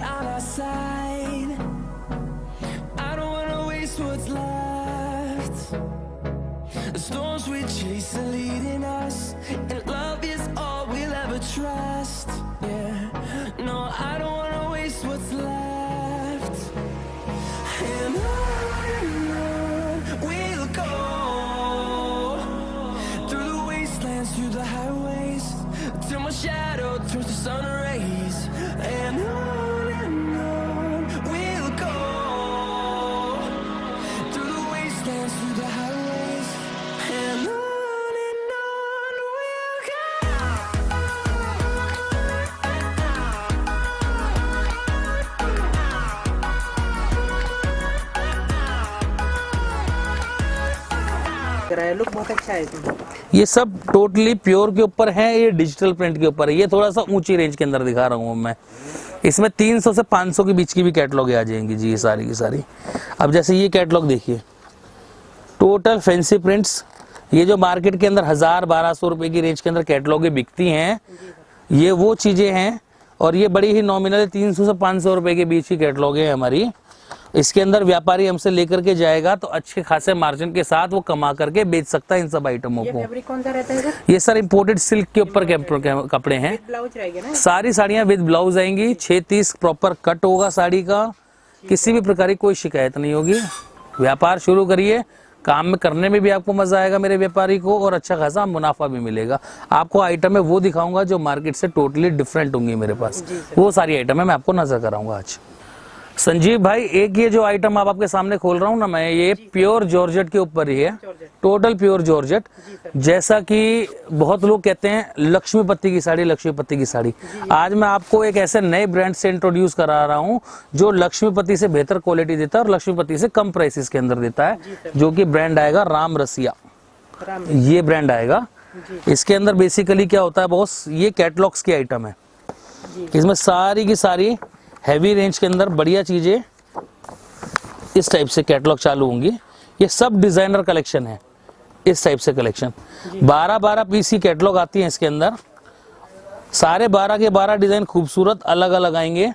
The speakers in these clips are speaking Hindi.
on our side. I don't wanna waste what's left. The storms we chase are leading us, and love is all we'll ever trust. Yeah, no, I don't wanna waste what's left. And on we'll go, through the wastelands, through the highways, till my shadow turns to sun rays. And on we'll go, through the wastelands, through the highways, and on we'll go. Look बहुत अच्छा है इसमें। ये सब टोटली प्योर के ऊपर है, ये डिजिटल प्रिंट के ऊपर है। ये थोड़ा सा ऊंची रेंज के अंदर दिखा रहा हूँ मैं। इसमें 300 से 500 के बीच की भी कैटलॉग आ जाएंगी जी, ये सारी की सारी। अब जैसे ये कैटलॉग देखिए, टोटल फैंसी प्रिंट्स, ये जो मार्केट के अंदर 1000-1200 रुपए की रेंज के अंदर कैटलॉग बिकती हैं, ये वो चीजें हैं। और ये बड़ी ही नॉमिनल 300 से 500 रुपए के बीच की कैटलॉग है हमारी। इसके अंदर व्यापारी हमसे लेकर के जाएगा तो अच्छे खासे मार्जिन के साथ वो कमा करके बेच सकता है इन सब आइटमों को। फैब्रिक कौन सा रहता है? ये सर इंपोर्टेड सिल्क के ऊपर कपड़े हैं। ब्लाउज रहेगा ना? सारी साड़ियां विद ब्लाउज आएंगी। 6-30 प्रॉपर कट होगा साड़ी का। किसी भी प्रकार की कोई शिकायत नहीं होगी। व्यापार शुरू करिए, काम में करने में भी आपको मजा आएगा मेरे व्यापारी को, और अच्छा खासा मुनाफा भी मिलेगा आपको। आइटम है वो दिखाऊंगा जो मार्केट से टोटली डिफरेंट होंगी मेरे पास। वो सारी आइटम है मैं आपको नजर कराऊंगा आज। संजीव भाई, एक ये जो आइटम आपके सामने खोल रहा हूँ ना मैं, ये प्योर जॉर्जेट के ऊपर ही है, टोटल प्योर जॉर्जेट। जैसा कि बहुत लोग कहते हैं लक्ष्मीपति की साड़ी, लक्ष्मीपति की साड़ी। आज मैं आपको एक ऐसे नए ब्रांड से इंट्रोड्यूस करा रहा हूँ जो लक्ष्मीपति से बेहतर क्वालिटी देता है और लक्ष्मीपति से कम प्राइसेस के अंदर देता है, जो कि ब्रांड आएगा राम रसिया। ये ब्रांड आएगा। इसके अंदर बेसिकली क्या होता है बॉस, ये कैटलॉग्स की आइटम है। इसमें सारी की सारी हैवी रेंज के अंदर बढ़िया चीजें इस टाइप से कैटलॉग चालू होंगी। ये सब डिजाइनर कलेक्शन है, इस टाइप से कलेक्शन 12-12 पीस की कैटलॉग आती है इसके अंदर। सारे 12 के 12 डिजाइन खूबसूरत अलग अलग आएंगे।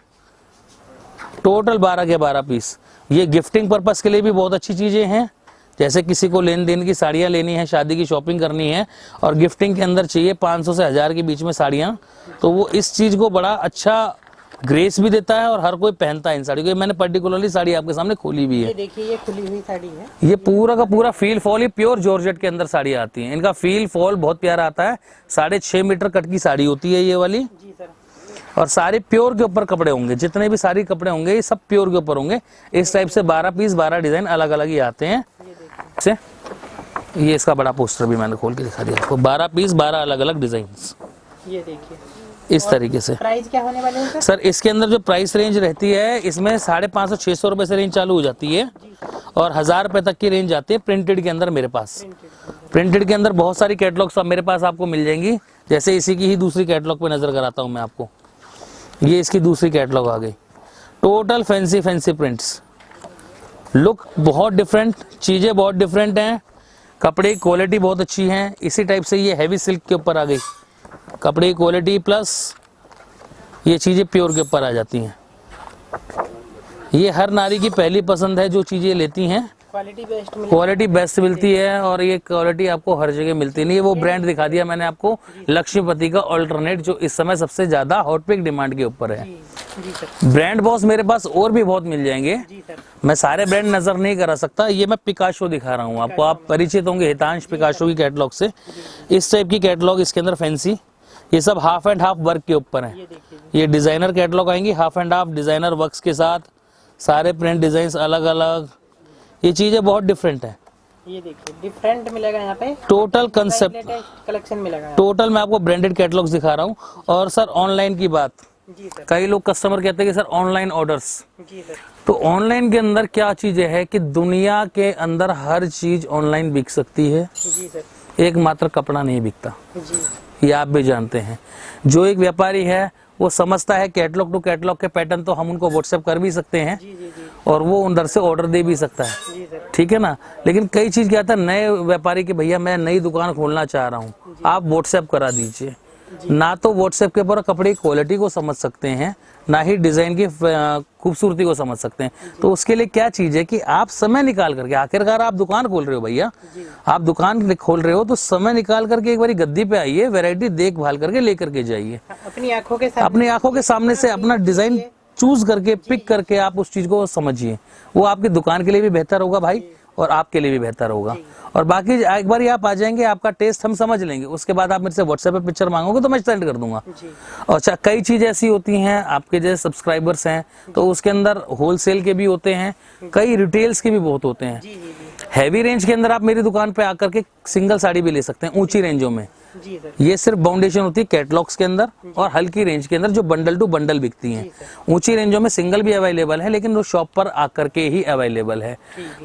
टोटल 12 के 12 पीस। ये गिफ्टिंग पर्पस के लिए भी बहुत अच्छी चीजें हैं। जैसे किसी को लेन देन की साड़ियां लेनी है, शादी की शॉपिंग करनी है और गिफ्टिंग के अंदर चाहिए 500 से 1000 के बीच में साड़ियां, तो वो इस चीज को बड़ा अच्छा ग्रेस भी देता है और हर कोई पहनता है इन साड़ी को। मैंने पर्टिकुलरली साड़ी आपके सामने खोली भी है। ये देखिए, ये खुली हुई साड़ी है। ये पूरा का पूरा फील फॉल, ये प्योर जॉर्जेट के अंदर साड़ी आती है। इनका फील फॉल बहुत प्यारा आता है। 6.5 मीटर कट की साड़ी होती है ये वाली। जी सर। और सारे प्योर के ऊपर कपड़े होंगे। जितने भी सारी कपड़े होंगे ये सब प्योर के ऊपर होंगे। इस टाइप से 12 पीस 12 डिजाइन अलग अलग ही आते हैं। ये इसका बड़ा पोस्टर भी मैंने खोल के दिखा दिया आपको। 12 पीस 12 अलग अलग डिजाइन। ये देखिए इस तरीके से। प्राइस क्या होने वाले हैं सर? इसके अंदर जो प्राइस रेंज रहती है, इसमें 550-600 रुपए से रेंज चालू हो जाती है और 1000 रुपए तक की रेंज आती है प्रिंटेड के अंदर। मेरे पास प्रिंटेड के अंदर बहुत सारी कैटलॉग सब मेरे पास आपको मिल जाएंगी। जैसे इसी की ही दूसरी कैटलॉग पे नजर कराता हूँ मैं आपको। ये इसकी दूसरी कैटलॉग आ गई। Total fancy fancy prints. Look बहुत डिफरेंट, चीजें बहुत डिफरेंट हैं, कपड़े की क्वालिटी बहुत अच्छी है। इसी टाइप से ये हैवी सिल्क के ऊपर आ गई। कपड़े की क्वालिटी प्लस ये चीजें प्योर के ऊपर आ जाती हैं। ये हर नारी की पहली पसंद है जो चीजें लेती हैं। क्वालिटी बेस्ट मिलती है और ये क्वालिटी आपको हर जगह मिलती नहीं है। वो ब्रांड दिखा दिया मैंने आपको, लक्ष्मीपति का ऑल्टरनेट, जो इस समय सबसे ज्यादा हॉट पिक डिमांड के ऊपर है। ब्रांड बॉस मेरे पास और भी बहुत मिल जाएंगे। मैं सारे ब्रांड नजर नहीं करा सकता। ये मैं पिकाशो दिखा रहा हूँ आपको। आप परिचित होंगे हितांश पिकाशो की कैटलॉग से। इस टाइप की कैटलॉग इसके अंदर फैंसी। ये सब हाफ एंड हाफ वर्क के ऊपर है। ये डिजाइनर कैटलॉग आएंगी half and half designer works के साथ। सारे प्रिंट डिजाइन अलग अलग। ये चीजें बहुत डिफरेंट है। ये देखिए डिफरेंट मिलेगा यहाँ पे। टोटल कंसेप्ट कलेक्शन मिलेगा। टोटल मैं आपको ब्रांडेड कैटलॉग्स दिखा रहा हूँ। और सर ऑनलाइन की बात, कई लोग कस्टमर कहते हैं कि सर ऑनलाइन ऑर्डर्स। तो ऑनलाइन के अंदर क्या चीजें है कि दुनिया के अंदर हर चीज ऑनलाइन बिक सकती है। एकमात्र कपड़ा नहीं बिकता, ये आप भी जानते हैं। जो एक व्यापारी है वो समझता है कैटलॉग टू कैटलॉग के पैटर्न तो हम उनको व्हाट्सएप कर भी सकते हैं और वो अंदर से ऑर्डर दे भी सकता है, ठीक है ना। लेकिन कई चीज क्या आता है, नए व्यापारी के भैया मैं नई दुकान खोलना चाह रहा हूँ, आप व्हाट्सएप करा दीजिए। ना तो व्हाट्सएप के ऊपर कपड़े की क्वालिटी को समझ सकते हैं, ना ही डिजाइन की खूबसूरती को समझ सकते हैं। तो उसके लिए क्या चीज है कि आप समय निकाल करके, आखिरकार आप दुकान खोल रहे हो भैया, आप दुकान खोल रहे हो तो समय निकाल करके एक बारी गद्दी पे आइए, वैरायटी देखभाल करके लेकर के जाइए, अपनी आंखों के सामने से अपना डिजाइन चूज करके पिक करके आप उस चीज को समझिए। वो आपकी दुकान के लिए भी बेहतर होगा भाई, और आपके लिए भी बेहतर होगा। और बाकी एक बार आप आ जाएंगे, आपका टेस्ट हम समझ लेंगे, उसके बाद आप मेरे से व्हाट्सएप पे पिक्चर मांगोगे तो मैं सेंड कर दूंगा। और अच्छा, कई चीज ऐसी होती हैं, आपके जैसे सब्सक्राइबर्स हैं तो उसके अंदर होलसेल के भी होते हैं, कई रिटेल्स के भी बहुत होते हैं। हैवी रेंज के अंदर आप मेरी दुकान पे आकर के सिंगल साड़ी भी ले सकते हैं ऊंची रेंजों में। जी सर। ये सिर्फ बाउंडेशन होती है कैटलॉग्स के अंदर, और हल्की रेंज के अंदर जो बंडल टू बंडल बिकती हैं। ऊंची रेंजों में सिंगल भी अवेलेबल है, लेकिन वो शॉप पर आकर के ही अवेलेबल है,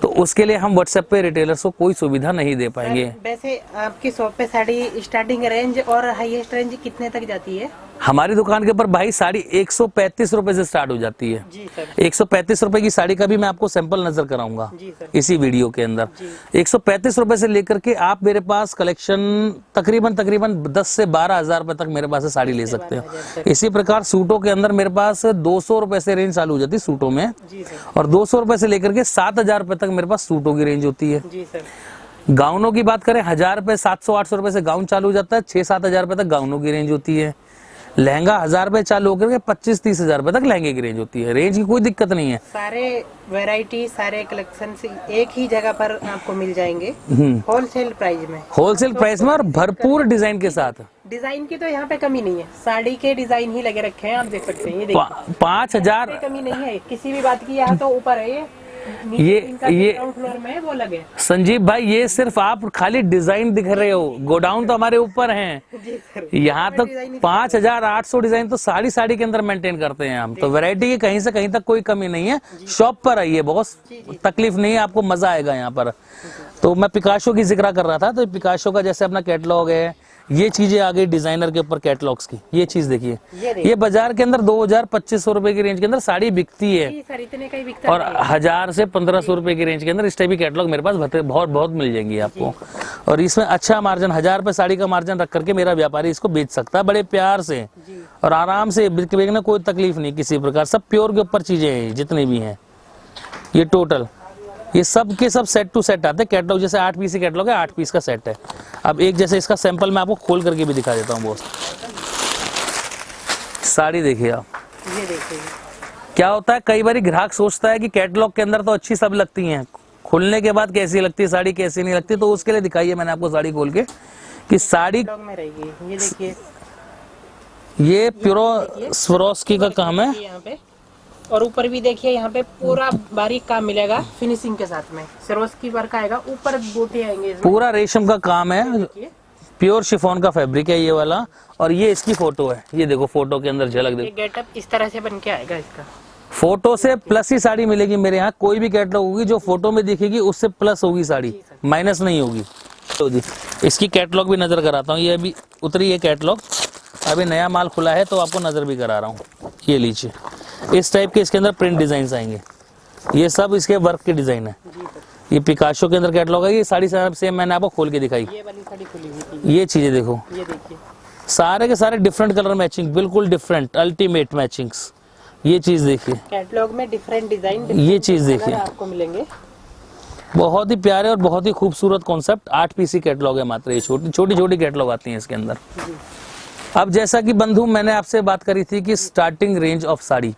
तो उसके लिए हम व्हाट्सएप पे रिटेलर्स को कोई सुविधा नहीं दे पाएंगे। वैसे आपकी शॉप पे साड़ी स्टार्टिंग रेंज और हाईएस्ट रेंज कितने तक जाती है? हमारी दुकान के ऊपर भाई साड़ी 135 रुपए से स्टार्ट हो जाती है। जी सर। 135 रुपए की साड़ी का भी मैं आपको सैंपल नजर कराऊंगा जी सर। इसी वीडियो के अंदर। 135 रुपए से लेकर के आप मेरे पास कलेक्शन तकरीबन 10 से 12 हजार रुपए तक मेरे पास से साड़ी ले सकते हो। इसी प्रकार सूटों के अंदर मेरे पास 200 रुपए से रेंज चालू हो जाती है सूटों में, जी सर। और 200 रुपए से लेकर के 7,000 रुपए तक मेरे पास सूटों की रेंज होती है। जी सर। गाउनों की बात करें, 1000 रुपए 700-800 रुपए से गाउन चालू हो जाता है, 6-7 हजार रुपए तक गाउनों की रेंज होती है। लहंगा 1000 रुपए चालू होकर के 25-30 हजार रुपए तक लहंगे की रेंज होती है। रेंज की कोई दिक्कत नहीं है। सारे वैरायटी, सारे कलेक्शन एक ही जगह पर आपको मिल जाएंगे होलसेल प्राइस में। होलसेल प्राइस में और भरपूर डिजाइन के साथ। डिजाइन की तो यहाँ पे कमी नहीं है, साड़ी के डिजाइन ही लगे रखे हैं, आप देख सकते हैं। ये देखिए 5000 कमी नहीं है किसी भी बात की। यहाँ तो ऊपर है ये ग्राउंड फ्लोर में वो लगे। संजीव भाई, ये सिर्फ आप खाली डिजाइन दिख रहे हो, गोडाउन तो हमारे ऊपर हैं। यहाँ तक 5800 डिजाइन तो साड़ी के अंदर मेंटेन करते हैं हम। तो वैरायटी की कहीं से कहीं तक कोई कमी नहीं है। शॉप पर आइए, बहुत तकलीफ नहीं है, आपको मजा आएगा यहाँ पर। तो मैं पिकाशो की जिक्र कर रहा था, तो पिकाशो का जैसे अपना कैटलॉग है, ये चीजें आ गई डिजाइनर के ऊपर कैटलॉग्स की। ये चीज देखिए, ये बाजार के अंदर 2000-2500 रुपए की रेंज के अंदर साड़ी बिकती है, इतने का ही बिकता और 1000 से 1500 रुपए की रेंज के अंदर इस टाइप की कैटलॉग मेरे पास बहुत मिल जाएंगी आपको। और इसमें अच्छा मार्जिन, 1000 रुपए साड़ी का मार्जिन रख करके मेरा व्यापारी इसको बेच सकता है बड़े प्यार से और आराम से। बेचने कोई तकलीफ नहीं किसी प्रकार। सब प्योर के ऊपर चीजें हैं जितनी भी हैं। ये टोटल ये सब के सब सेट टू सेट आते हैं। कैटलॉग जैसे 8 पीस की कैटलॉग है, 8 पीस का सेट है। अब एक जैसे इसका सैंपल मैं आपको खोल करके भी दिखा देता हूँ। बहुत साड़ी देखिए आप, ये देखिए क्या होता है, कई बार ग्राहक सोचता है कि कैटलॉग के अंदर तो अच्छी सब लगती हैं, खुलने के बाद कैसी लगती है साड़ी, कैसी नहीं लगती। तो उसके लिए दिखाइए मैंने आपको साड़ी खोल के कि साड़ी में रहेगी। ये देखिए, ये प्योर स्वरोस्की का काम है यहाँ पे। और ऊपर भी देखिए, यहाँ पे पूरा बारीक काम मिलेगा फिनिशिंग के साथ में। सरोस्की वर्क आएगा, ऊपर बूटे आएंगे इसमें। पूरा रेशम का काम है, प्योर शिफॉन का फैब्रिक है ये वाला। और ये इसकी फोटो है, ये देखो फोटो के अंदर झलक देखो। गेटअप इस तरह से बन के आएगा इसका। फोटो से प्लस ही साड़ी मिलेगी मेरे यहाँ। कोई भी कैटलॉग होगी जो फोटो में दिखेगी उससे प्लस होगी साड़ी, माइनस नहीं होगी। तो जी इसकी कैटलॉग भी नजर कराता हूँ। ये अभी उतरी है कैटलॉग, अभी नया माल खुला है तो आपको नजर भी करा रहा हूँ। ये लीजिए, इस टाइप के इसके अंदर प्रिंट डिजाइन आएंगे। ये सब इसके वर्क के डिजाइन है। ये पिकाशो के अंदर कैटलॉग है। ये साड़ी सेम मैंने आपको खोल के दिखाई। ये वाली साड़ी खुली हुई थी। ये चीजें देखो, ये देखिए सारे के सारे डिफरेंट कलर मैचिंग, बिल्कुल डिफरेंट अल्टीमेट मैचिंग्स। ये चीज देखिए, कैटलॉग में डिफरेंट डिजाइन, ये चीज देखिए, आपको मिलेंगे। बहुत ही प्यारे और बहुत ही खूबसूरत कॉन्सेप्ट। 8 पीसी कैटलॉग है मात्र। ये छोटी कैटलॉग आती है इसके अंदर। अब जैसा कि बंधु मैंने आपसे बात करी थी कि स्टार्टिंग रेंज ऑफ साड़ी,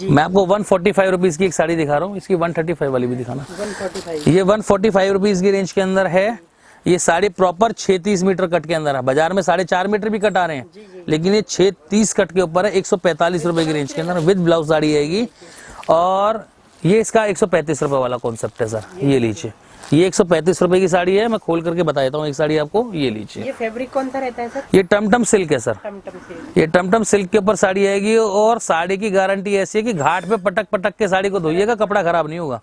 मैं आपको 145 रुपीज की एक साड़ी दिखा रहा हूँ। इसकी 135 वाली भी दिखाना। 145। ये 145 रुपीज की रेंज के अंदर है। ये साड़ी प्रॉपर 630 मीटर कट के अंदर है। बाजार में 4.5 मीटर भी कट आ रहे हैं, लेकिन ये 630 कट के ऊपर है। 145 रुपए की रेंज के अंदर विद ब्लाउज साड़ी आएगी। और ये इसका 135 रुपए वाला कॉन्सेप्ट है सर। ये लीजिए, ये 135 रुपए की साड़ी है। मैं खोल करके बता देता हूँ एक साड़ी आपको। ये लीजिए, ये फैब्रिक कौन सा रहता है सर? ये टमटम सिल्क है सर। टमटम सिल्क। ये टमटम सिल्क के ऊपर साड़ी आएगी। और साड़ी की गारंटी ऐसी है कि घाट पे पटक के साड़ी को धोइएगा, कपड़ा खराब नहीं होगा।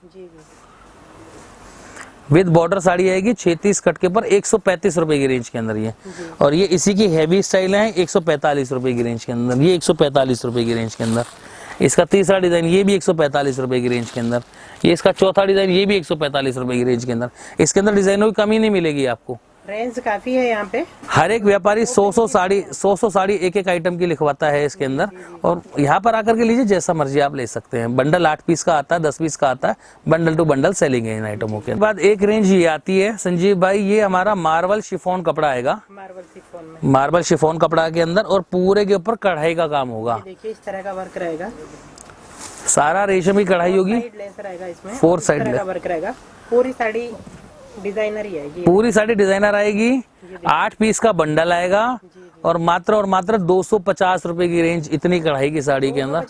विद बॉर्डर साड़ी आएगी 630 कट के ऊपर 135 रुपए की रेंज के अंदर ये। और ये इसी की हैवी स्टाइल है 145 रुपए की रेंज के अंदर। ये 145 रुपए की रेंज के अंदर। इसका तीसरा डिजाइन ये भी 145 रुपए की रेंज के अंदर। ये इसका चौथा डिजाइन ये भी 145 रुपए की रेंज के अंदर। इसके अंदर डिजाइनों की कमी नहीं मिलेगी आपको। रेंज काफी है यहाँ पे। हर एक व्यापारी 100 साड़ी एक एक आइटम की लिखवाता है इसके अंदर, और यहाँ पर आकर के लीजिए, जैसा मर्जी आप ले सकते हैं। बंडल 8 पीस का आता है, 10 पीस का आता है, बंडल टू बंडल सेलिंग है इन आइटमों के बाद। एक रेंज ये आती है संजीव भाई, ये हमारा मार्बल शिफॉन कपड़ा आएगा, मार्बल शिफॉन में, मार्बल शिफॉन कपड़ा के अंदर, और पूरे के ऊपर कढ़ाई का काम होगा। देखिए इस तरह का वर्क रहेगा, सारा रेशम की कढ़ाई होगी, लेस रहेगा इसमें, 4 साइड का वर्क रहेगा। पूरी साड़ी डिजाइनर ही आएगी, पूरी साड़ी डिजाइनर आएगी। 8 पीस का बंडल आएगा, और मात्र 250 रुपए की रेंज, इतनी कढ़ाई की साड़ी के अंदर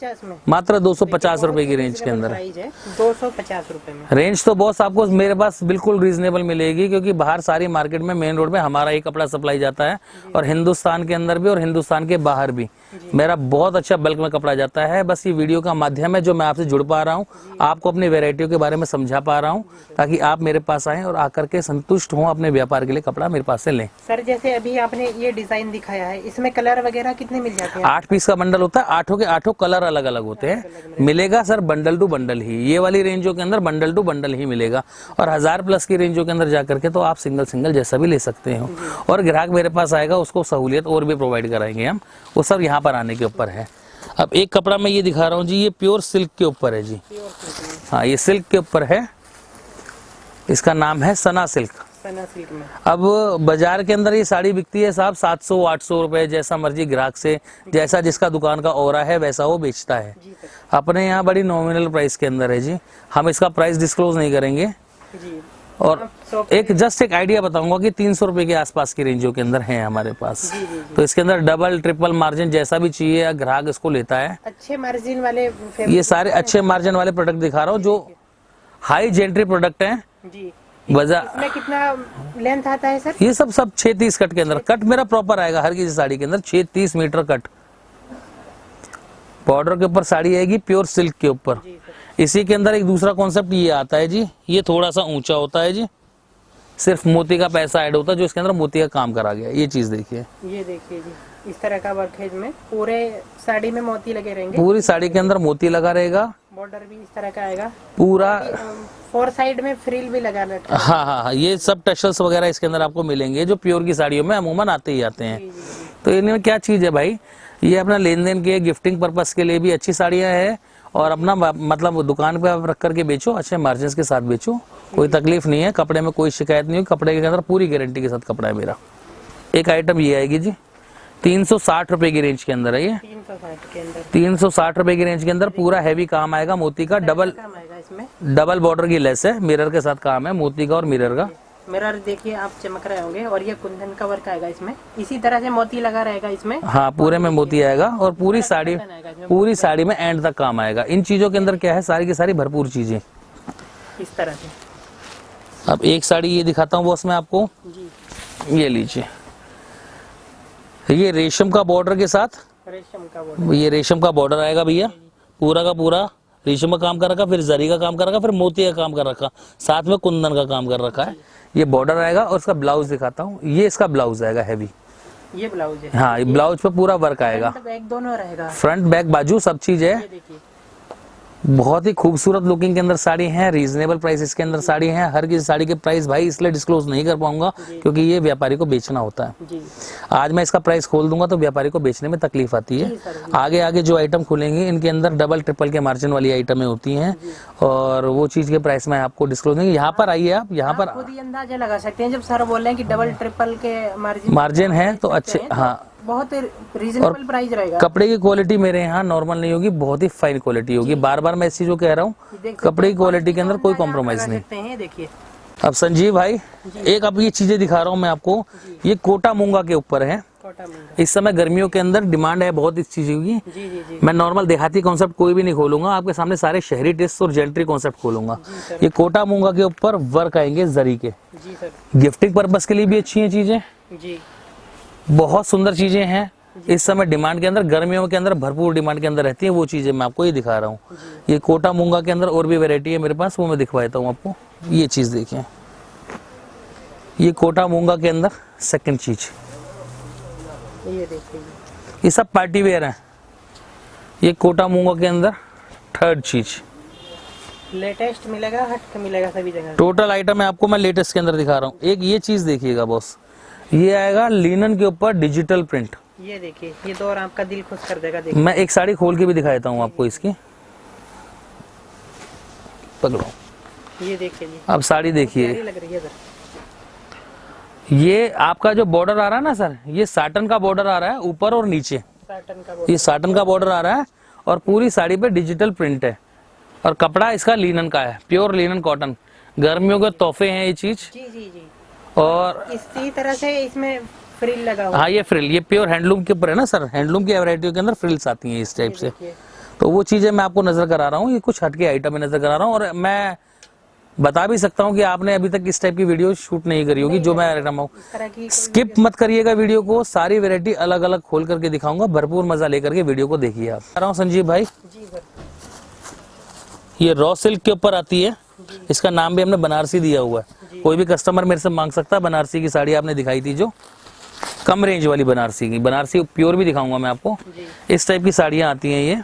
मात्र 250 रुपए की रेंज के अंदर है। 250 रुपए में रेंज तो बॉस आपको मेरे पास बिल्कुल रीजनेबल मिलेगी, क्योंकि बाहर सारी मार्केट में मेन रोड में हमारा ही कपड़ा सप्लाई जाता है, और हिंदुस्तान के अंदर भी और हिंदुस्तान के बाहर भी मेरा बहुत अच्छा बल्क में कपड़ा जाता है। बस ये वीडियो का माध्यम है जो मैं आपसे जुड़ पा रहा हूँ, आपको अपनी वेराइटियों के बारे में समझा पा रहा हूँ, ताकि आप मेरे पास आएं और आकर के संतुष्ट हों, अपने व्यापार के लिए कपड़ा मेरे पास से लें। सर जैसे अभी आपने ये डिजाइन दिखाया है, इसमें कलर वगैरह कितने मिल जाते हैं? 8 पीस का बंडल होता है, 8 के 8 कलर अलग अलग होते हैं। मिलेगा सर बंडल टू बंडल ही, ये वाली रेंजों के अंदर बंडल टू बंडल ही मिलेगा, और 1000 प्लस की रेंजों के अंदर जाकर के तो आप सिंगल जैसा भी ले सकते हो। और ग्राहक मेरे पास आएगा, उसको सहूलियत और भी प्रोवाइड कराएंगे हम, वो सब यहाँ पर आने के ऊपर है। अब एक कपड़ा मैं ये दिखा रहा हूँ जी, ये प्योर सिल्क के ऊपर है जी, हाँ ये सिल्क के ऊपर है, इसका नाम है सना सिल्क। सिल्क में अब बाजार के अंदर ये साड़ी बिकती है साहब 700-800 रुपए, जैसा मर्जी ग्राहक से, जैसा जिसका दुकान का ऑरा है वैसा वो बेचता है। अपने यहाँ बड़ी नॉमिनल प्राइस के अंदर है जी, हम इसका प्राइस डिस्क्लोज नहीं करेंगे जी। और जस्ट एक आइडिया बताऊंगा कि 300 रुपए के आसपास की रेंजों के अंदर है हमारे पास। तो इसके अंदर डबल ट्रिपल मार्जिन जैसा भी चाहिए ग्राहक इसको लेता है। अच्छे मार्जिन वाले, ये सारे अच्छे मार्जिन वाले प्रोडक्ट दिखा रहा हूँ जो हाई जेंट्री प्रोडक्ट है जी। इसमें कितना लेंथ आता है सर? ये सब 6-30 कट के अंदर, कट मेरा प्रॉपर आएगा हर किसी साड़ी के अंदर 6-30 मीटर कट। बॉर्डर के ऊपर साड़ी आएगी प्योर सिल्क के ऊपर। इसी के अंदर एक दूसरा कॉन्सेप्ट ये आता है जी, ये थोड़ा सा ऊंचा होता है जी, सिर्फ मोती का पैसा ऐड होता है, जो इसके अंदर मोती का काम करा गया। ये चीज देखिए, ये देखिए जी, इस तरह का वर्क है इसमें, पूरे साड़ी में मोती लगे रहेंगे, पूरी साड़ी के अंदर मोती लगा रहेगा। बॉर्डर भी इस तरह का आएगा पूरा, 4 साइड में फ्रिल भी लगा रहता है। हाँ, ये सब टशल्स वगैरह इसके अंदर आपको मिलेंगे, जो प्योर की साड़ियों में अमूमन आते ही आते हैं। तो इनमें क्या चीज है भाई, ये अपना लेन देन के गिफ्टिंग पर्पस के लिए भी अच्छी साड़ियां हैं, और अपना मतलब दुकान पे आप रख करके बेचो, अच्छे मार्जिन के साथ बेचो, कोई तकलीफ नहीं है, कपड़े में कोई शिकायत नहीं है, कपड़े के अंदर पूरी गारंटी के साथ कपड़ा है मेरा। एक आइटम ये आएगी जी 360 रुपए की रेंज के अंदर है, ये 360 रुपए की रेंज के अंदर पूरा हैवी काम आएगा, मोती का डबल बॉर्डर की लेस है, मिरर के साथ काम है, मोती का और मिरर का। मिरर देखिए आप चमक रहे होंगे, और ये कुंदन का वर्क आएगा इसमें, इसी तरह से मोती लगा रहेगा इसमें। हाँ, पूरे में मोती आएगा, और पूरी साड़ी में एंड तक काम आएगा। इन चीजों के अंदर क्या है, सारी की सारी भरपूर चीजें इस तरह से। अब एक साड़ी ये दिखाता हूँ बॉस मैं आपको जी। ये लीजिए, ये रेशम का बॉर्डर के साथ, ये रेशम का बॉर्डर आएगा भैया, पूरा का पूरा रेशम का काम कर रखा, फिर जरी का काम कर रखा, फिर मोती का काम कर रखा, साथ में कुंदन का काम कर रखा है। ये बॉर्डर आएगा, और इसका ब्लाउज दिखाता हूँ, ये इसका ब्लाउज आएगा हैवी, ये ब्लाउज है। हाँ, ये ब्लाउज पे पूरा वर्क आएगा, बैक दोनों रहेगा, फ्रंट बैक बाजू सब चीज है। बहुत ही खूबसूरत लुकिंग के अंदर साड़ी है, रीजनेबल प्राइस इसके अंदर साड़ी है। हर किसी साड़ी के प्राइस भाई इसलिए डिस्क्लोज नहीं कर पाऊंगा क्योंकि ये व्यापारी को बेचना होता है जी। आज मैं इसका प्राइस खोल दूंगा तो व्यापारी को बेचने में तकलीफ आती है। आगे आगे जो आइटम खुलेंगे इनके अंदर डबल ट्रिपल के मार्जिन वाली आइटमें होती हैं, और वो चीज के प्राइस मैं आपको डिस्क्लोज नहीं। यहाँ पर आइए, आप यहाँ पर खुद ही अंदाजा लगा सकते हैं। जब सर बोल रहे हैं कि डबल ट्रिपल के मार्जिन है तो अच्छे, हाँ, बहुत रीजनेबल प्राइस रहेगा। कपड़े की क्वालिटी मेरे यहाँ नॉर्मल नहीं होगी, बहुत ही फाइन क्वालिटी होगी। बार बार मैं इस चीज को कह रहा हूँ, कपड़े की क्वालिटी के अंदर कोई कॉम्प्रोमाइज नहीं। देखिए अब संजीव भाई, एक अब ये चीजें दिखा रहा हूँ मैं आपको, ये कोटा मूंगा के ऊपर है। इस समय गर्मियों के अंदर डिमांड है बहुत इस चीज की। मैं नॉर्मल देहाती कॉन्सेप्ट कोई भी नहीं खोलूंगा, आपके सामने सारे शहरी टेस्ट और जेंट्री कॉन्सेप्ट खोलूंगा। ये कोटा मूंगा के ऊपर वर्क आएंगे जरी के, गिफ्टिंग पर्पज के लिए भी अच्छी है चीजें, बहुत सुंदर चीजें हैं। इस समय डिमांड के अंदर, गर्मियों के अंदर भरपूर डिमांड के अंदर रहती है वो चीजें, मैं आपको ये दिखा रहा हूँ। ये कोटा मूंगा के अंदर और भी वैरायटी है मेरे पास, वो मैं दिखवा देता हूँ आपको। ये चीज देखिए, ये कोटा मूंगा के अंदर सेकंड चीज, ये देखिए, ये सब पार्टी वेयर है। ये कोटा मूंगा के अंदर थर्ड चीज, लेटेस्ट मिलेगा, हट के मिलेगा सभी जगह। टोटल आइटम है आपको मैं लेटेस्ट के अंदर दिखा रहा हूँ। एक ये चीज देखिएगा बॉस, ये आएगा लिनन के ऊपर डिजिटल प्रिंट। ये देखिए, ये तो और आपका दिल खुश कर देगा। देखिए मैं एक साड़ी खोल के भी दिखा देता हूँ आपको इसकी, पकड़ो। ये देखिए जी, अब साड़ी देखिए, प्यारी लग रही है सर। ये आपका जो बॉर्डर आ रहा है ना सर, ये साटन का बॉर्डर आ रहा है ऊपर और नीचे, साटन का ये साटन का बॉर्डर आ रहा है और पूरी साड़ी पे डिजिटल प्रिंट है और कपड़ा इसका लिनन का है, प्योर लिनन कॉटन। गर्मियों के तोहफे हैं ये चीज। जी जी जी। और इसी तरह से इसमें फ्रिल लगा हुआ हाँ, ये फ्रिल, ये प्योर हैंडलूम के ऊपर है ना सर, हैंडलूम की वैरायटियों के अंदर फ्रिल्स आती हैं इस टाइप से। देखिए। तो वो चीजें मैं आपको नजर करा रहा हूँ, ये कुछ हटके आइटम में नजर करा रहा हूँ। और मैं बता भी सकता हूँ कि आपने अभी तक इस टाइप की वीडियो शूट नहीं करी होगी जो मैं आइटम हूँ। इस तरह की स्किप मत करिएगा वीडियो को, सारी वैरायटी अलग अलग खोल करके दिखाऊंगा, भरपूर मजा लेकर के वीडियो को देखिए आप। कह रहा हूँ संजीव भाई, जी सर। ये रॉ सिल्क के ऊपर आती है, इसका नाम भी हमने बनारसी दिया हुआ है। कोई भी कस्टमर मेरे से मांग सकता है। बनारसी की साड़ी आपने दिखाई थी जो कम रेंज वाली बनारसी की, बनारसी प्योर भी दिखाऊंगा मैं आपको। इस टाइप की साड़ियां आती हैं।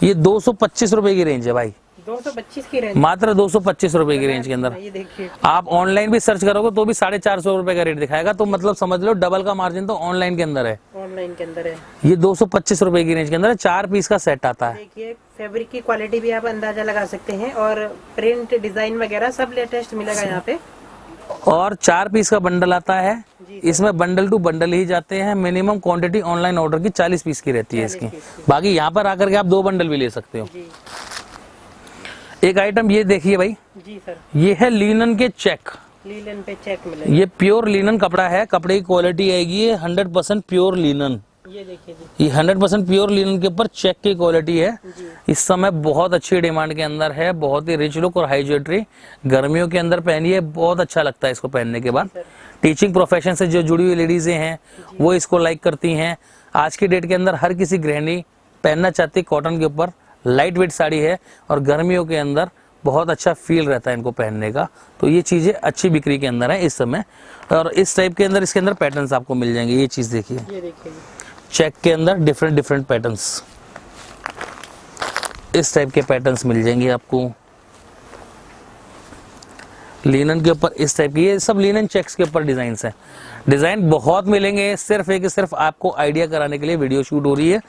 ये 225 रुपए की रेंज है भाई, 225 की रेंज, मात्र 225 रुपए की रेंज के अंदर। ये देखिए। आप ऑनलाइन भी सर्च करोगे तो भी 450 रुपए का रेट दिखाएगा, तो मतलब समझ लो डबल का मार्जिन तो ऑनलाइन के अंदर है। ऑनलाइन के अंदर है। ये 225 रुपए की रेंज के अंदर है, 4 पीस का सेट आता है। देखिए, फैब्रिक की क्वालिटी भी आप अंदाजा लगा सकते हैं और प्रिंट डिजाइन वगैरह सब लेटेस्ट मिलेगा यहाँ पे। और 4 पीस का बंडल आता है, इसमें बंडल टू बंडल ही जाते हैं। मिनिमम क्वांटिटी ऑनलाइन ऑर्डर की 40 पीस की रहती है इसकी, बाकी यहाँ पर आकर के आप 2 बंडल भी ले सकते हो। जी। एक आइटम ये देखिए भाई, जी सर। ये है लिनन के चेक, लीलन पे चेक मिलेगा। ये प्योर लिनन कपड़ा है, कपड़े की क्वालिटी आएगी ये 100% प्योर लिनन। ये देखिए जी, ये 100% प्योर लिनन के ऊपर चेक की क्वालिटी है। इस समय बहुत अच्छी डिमांड के अंदर है, बहुत ही रिच लुक और हाई ज्वेलरी। गर्मियों के अंदर पहनिए, बहुत अच्छा लगता है इसको पहनने के बाद। टीचिंग प्रोफेशन से जो जुड़ी हुई लेडीजें हैं वो इसको लाइक करती हैं। आज की डेट के अंदर हर किसी गृहिणी पहनना चाहती है कॉटन के ऊपर। लाइट वेट साड़ी है और गर्मियों के अंदर बहुत अच्छा फील रहता है इनको पहनने का, तो ये चीजें अच्छी बिक्री के अंदर है इस समय। और इस टाइप के अंदर इसके अंदर पैटर्न्स आपको मिल जाएंगे। ये चीज देखिए, ये देखिए जी। चेक के अंदर डिफरेंट पैटर्न्स, इस टाइप के पैटर्न्स मिल जाएंगे आपको। लिनन के ऊपर इस टाइप की, ये सब लिनन चेक्स के ऊपर डिजाइन्स हैं। डिजाइन बहुत मिलेंगे, सिर्फ आपको आइडिया कराने के लिए वीडियो शूट हो रही है,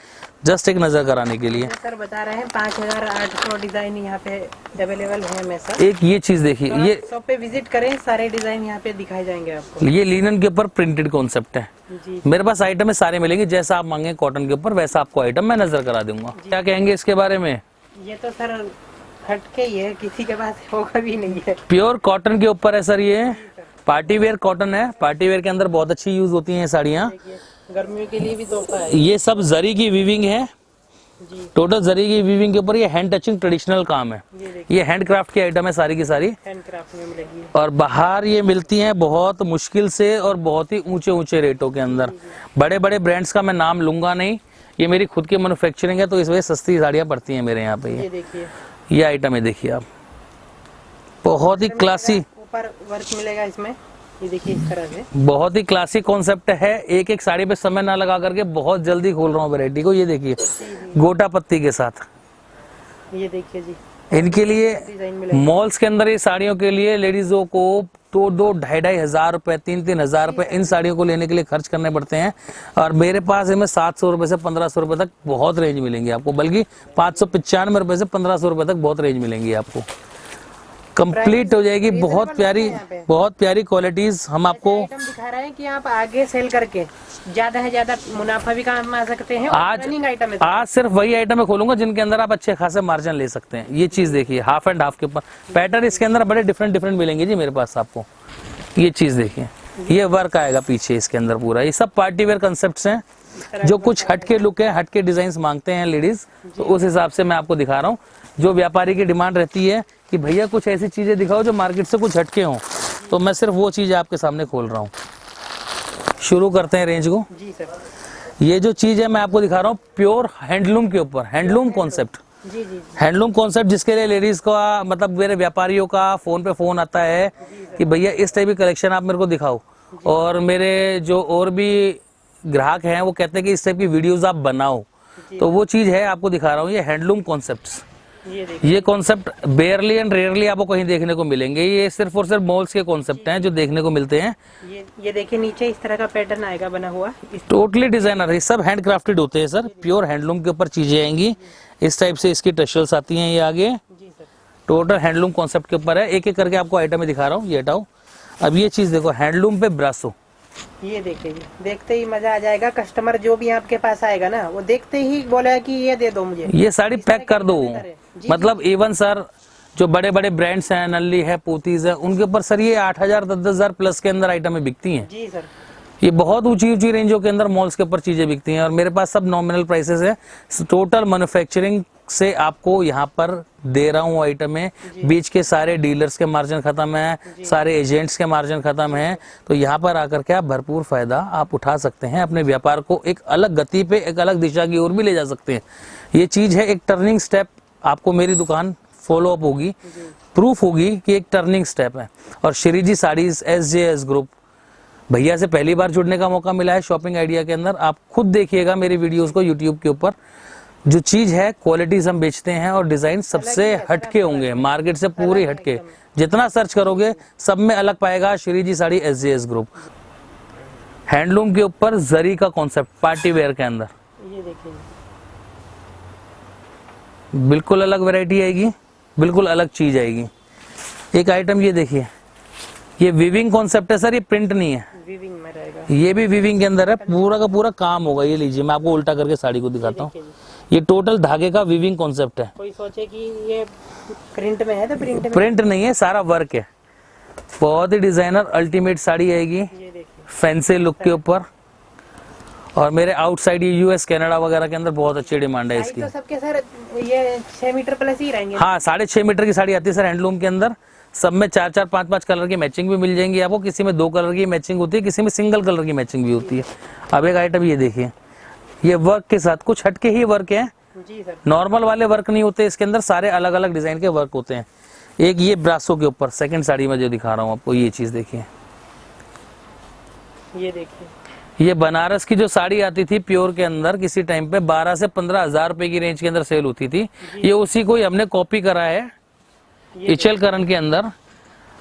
जस्ट एक नजर कराने के लिए। सर बता रहे हैं 5800 डिजाइन यहाँ पे अवेलेबल है हमेशा। एक ये चीज देखिए, तो ये शॉप पे विजिट करें, सारे डिजाइन यहाँ पे दिखाए जाएंगे आपको। ये लिनन के ऊपर प्रिंटेड कॉन्सेप्ट है। जी। मेरे पास आइटम में सारे मिलेंगे, जैसा आप मांगे कॉटन के ऊपर वैसा आपको आइटम मैं नजर करा दूंगा। क्या कहेंगे इसके बारे में? ये तो सर हटके ही है, किसी के पास होगा भी नहीं है। प्योर कॉटन के ऊपर है सर, ये पार्टी वेयर कॉटन है। पार्टी वेयर के अंदर बहुत अच्छी यूज होती हैं साड़ियाँ। देखिए, गर्मियों के लिए भी तोहफा है। ये सब जरी की वीविंग है, जी। टोटल जरी की वीविंग के ऊपर ये हैंड टचिंग ट्रेडिशनल काम है। ये देखिए, ये हैंडक्राफ्ट की आइटम है सारी की सारी, हैंडक्राफ्ट में मिलेगी। और बाहर ये मिलती हैं बहुत मुश्किल से और बहुत ही ऊंचे रेटों के अंदर। बड़े बड़े ब्रांड्स का मैं नाम लूंगा नहीं, ये मेरी खुद की मैन्युफैक्चरिंग है, तो इस वजह से सस्ती साड़ियाँ पड़ती हैं मेरे यहाँ पे। ये देखिए, ये आइटम है, देखिए आप, बहुत ही क्लासी, ऊपर वर्क मिलेगा इसमें। ये देखिए इस तरह से बहुत ही क्लासिक कॉन्सेप्ट है। एक एक साड़ी पे समय ना लगा करके बहुत जल्दी खोल रहा हूँ वैरायटी को। ये देखिए गोटा पत्ती के साथ, ये देखिए जी, इनके लिए डिजाइन मिलेगा। मॉल्स के अंदर ये साड़ियों के लिए लेडीजों को तो 2-2, 2,500 रुपए, 3-3 हजार रुपए इन साड़ियों को लेने के लिए खर्च करने पड़ते हैं। और मेरे पास इनमें 700 रुपए से 1500 रुपए तक बहुत रेंज मिलेंगी आपको, बल्कि 595 रुपए से 1500 रुपए तक बहुत रेंज मिलेंगी आपको। कंप्लीट हो जाएगी, बहुत प्यारी क्वालिटीज हम आपको आइटम दिखा रहे हैं कि आप आगे सेल करके ज्यादा से ज्यादा मुनाफा भी कमा सकते हैं। आज रनिंग आइटम है। आज सिर्फ वही आइटम में खोलूंगा जिनके अंदर आप अच्छे खासे मार्जिन ले सकते हैं। ये चीज देखिए, हाफ एंड हाफ के ऊपर पैटर्न इसके अंदर बड़े डिफरेंट मिलेंगे जी मेरे पास आपको। ये चीज देखिए, ये वर्क आएगा पीछे इसके अंदर पूरा। ये सब पार्टी वेयर कंसेप्ट हैं, जो कुछ हटके लुक है, हटके डिजाइन मांगते हैं लेडीज, तो उस हिसाब से मैं आपको दिखा रहा हूँ। जो व्यापारी की डिमांड रहती है कि भैया कुछ ऐसी चीजें दिखाओ जो मार्केट से कुछ हटके हों, तो मैं सिर्फ वो चीज आपके सामने खोल रहा हूँ। शुरू करते हैं रेंज को। जी सर। ये जो चीज है मैं आपको दिखा रहा हूँ प्योर हैंडलूम के ऊपर, हैंडलूम कॉन्सेप्ट, जी जी। हैंडलूम कॉन्सेप्ट, जिसके लिए लेडीज का मतलब मेरे व्यापारियों का फोन पे फोन आता है कि भैया इस टाइप की कलेक्शन आप मेरे को दिखाओ। और मेरे जो और भी ग्राहक हैं वो कहते हैं कि इस टाइप की वीडियोस आप बनाओ, तो वो चीज है आपको दिखा रहा हूँ। ये हैंडलूम कॉन्सेप्ट्स, ये देखिए, ये कॉन्सेप्ट बेयरली एंड रेयरली आपको कहीं देखने को मिलेंगे। ये सिर्फ और सिर्फ मॉल्स के कॉन्सेप्ट हैं जो देखने को मिलते हैं। ये देखिए नीचे इस तरह का पैटर्न आएगा बना हुआ। टोटली डिजाइनर है, सब हैंड क्राफ्टेड होते हैं सर, प्योर हैंडलूम के ऊपर चीजें आएंगी। इस टाइप से इसकी टशल्स आती हैं, ये आगे जी सर। टोटल हैंडलूम कॉन्सेप्ट के ऊपर है। एक एक करके आपको आइटम में दिखा रहा हूँ, ये हटाओ। अब ये चीज देखो, हैंडलूम पे ब्रासो। ये देखिए, देखते ही मजा आ जाएगा। कस्टमर जो भी आपके पास आएगा ना, वो देखते ही बोलेगा कि ये दे दो मुझे, ये साड़ी पैक कर दो। जी, मतलब इवन सर जो बड़े बड़े ब्रांड्स हैं, नल्ली है, पोतीज है, उनके ऊपर सर ये 8,000 10,000 प्लस के अंदर आइटमें बिकती हैं। जी सर। ये बहुत ऊंची ऊंची रेंजों के अंदर मॉल्स के ऊपर चीजें बिकती हैं और मेरे पास सब नॉमिनल प्राइसेस है। टोटल मैन्युफैक्चरिंग से आपको यहाँ पर दे रहा हूँ आइटम में। बीच के सारे डीलर्स के मार्जिन खत्म है, सारे एजेंट्स के मार्जिन खत्म है। तो यहाँ पर आकर के आप भरपूर फायदा आप उठा सकते हैं, अपने व्यापार को एक अलग गति पे, एक अलग दिशा की ओर भी ले जा सकते हैं। ये चीज है एक टर्निंग स्टेप। आपको मेरी दुकान फॉलो अप होगी, प्रूफ होगी कि एक टर्निंग स्टेप है। और श्री जी साड़ीज SJS ग्रुप भैया से पहली बार जुड़ने का मौका मिला है शॉपिंग आइडिया के अंदर। आप खुद देखिएगा मेरी वीडियोस को यूट्यूब के ऊपर। जो चीज है क्वालिटीज हम बेचते हैं और डिजाइन सबसे हटके होंगे, मार्केट से पूरी हटके। जितना सर्च करोगे सब में अलग पाएगा श्री जी साड़ी SJS ग्रुप। हैंडलूम के ऊपर जरी का कॉन्सेप्ट पार्टी वेयर के अंदर, ये देखिए, बिल्कुल अलग वैरायटी आएगी, बिल्कुल अलग चीज आएगी। एक आइटम ये देखिए, ये विविंग कॉन्सेप्ट है सर, ये प्रिंट नहीं है, वीविंग में रहेगा। ये भी विविंग के अंदर है, पूरा का पूरा काम होगा। ये लीजिए, मैं आपको उल्टा करके साड़ी को दिखाता हूँ। ये टोटल धागे का विविंग कॉन्सेप्ट है। कोई सोचे कि ये प्रिंट में है तो प्रिंट में, प्रिंट नहीं है, सारा वर्क है। बहुत ही डिजाइनर अल्टीमेट साड़ी आएगी, ये देखिए, फैंसी लुक के ऊपर। और मेरे आउटसाइड ये US कनाडा वगैरह के अंदर बहुत अच्छी डिमांड है इसकी। तो सबके सर ये 6 मीटर प्लस ही रहेंगे। हाँ, 6.5 मीटर की साड़ी आती है सर हैंडलूम के अंदर। सब में 4-4 5-5 कलर की मैचिंग भी मिल जाएंगी आपको। किसी में 2 कलर की मैचिंग होती है, किसी में सिंगल कलर की मैचिंग भी होती है। अब एक आइटम ये देखिए, ये वर्क के साथ कुछ हटके ही वर्क है, जी सर। नॉर्मल वाले वर्क नहीं होते इसके अंदर, सारे अलग अलग डिजाइन के वर्क होते हैं। एक ये ब्रासो के ऊपर सेकंड साड़ी में जो दिखा रहा हूँ आपको, ये चीज देखिए, ये देखिए, ये बनारस की जो साड़ी आती थी प्योर के अंदर, किसी टाइम पे 12 से 15 हजार रुपए की रेंज के अंदर सेल होती थी। ये उसी को ही हमने कॉपी करा है इचल करण के अंदर।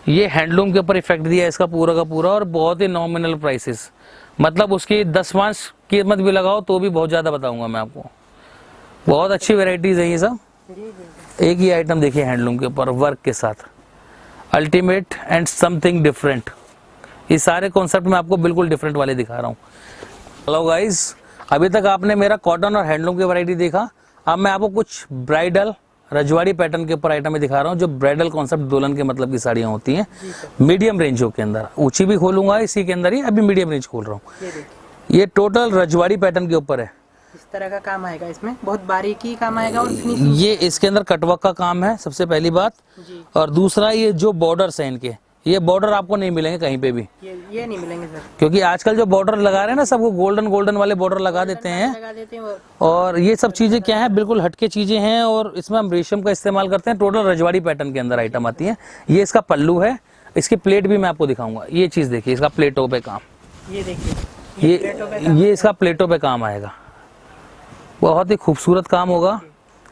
ये हैंडलूम के ऊपर इफेक्ट दिया है इसका पूरा का पूरा, और बहुत ही नॉमिनल प्राइसेस, मतलब उसकी 10 कीमत भी लगाओ तो भी बहुत ज्यादा बताऊंगा मैं आपको। बहुत अच्छी वेराइटीज है ये सब। एक ही आइटम देखिए हैंडलूम के ऊपर वर्क के साथ, अल्टीमेट एंड समथिंग डिफरेंट। ये सारे कॉन्सेप्ट में आपको बिल्कुल डिफरेंट वाले दिखा रहा हूँ। हेलो गाइस, अभी तक आपने मेरा कॉटन और हैंडलूम की वैरायटी देखा। अब मैं आपको कुछ ब्राइडल रजवाड़ी पैटर्न के ऊपर आइटम में दिखा रहा हूँ, जो ब्राइडल कॉन्सेप्ट दुल्हन के मतलब की साड़ियाँ होती हैं, मीडियम रेंजों के अंदर। ऊंची भी खोलूंगा इसी के अंदर ही, अभी मीडियम रेंज खोल रहा हूँ। ये टोटल रजवाड़ी पैटर्न के ऊपर है। इस तरह का काम आएगा इसमें, बहुत बारीकी काम आएगा। और फिनिशिंग, ये इसके अंदर कटवर्क का काम है सबसे पहली बात। जी। और दूसरा, ये जो बॉर्डर्स हैं इनके, ये बॉर्डर आपको नहीं मिलेंगे कहीं पे भी, ये नहीं मिलेंगे सर, क्योंकि आजकल जो बॉर्डर लगा रहे हैं ना, सबको गोल्डन वाले बॉर्डर लगा देते हैं। लगा देते हैं वो। और ये सब चीजें क्या है, बिल्कुल हटके चीजें हैं। और इसमें हम रेशम का इस्तेमाल करते हैं। टोटल रजवाड़ी पैटर्न के अंदर आइटम आती है। ये इसका पल्लू है, इसकी प्लेट भी मैं आपको दिखाऊंगा। ये चीज देखिए, इसका प्लेटों पे काम, ये देखिए, ये इसका प्लेटों पे काम आएगा। बहुत ही खूबसूरत काम होगा,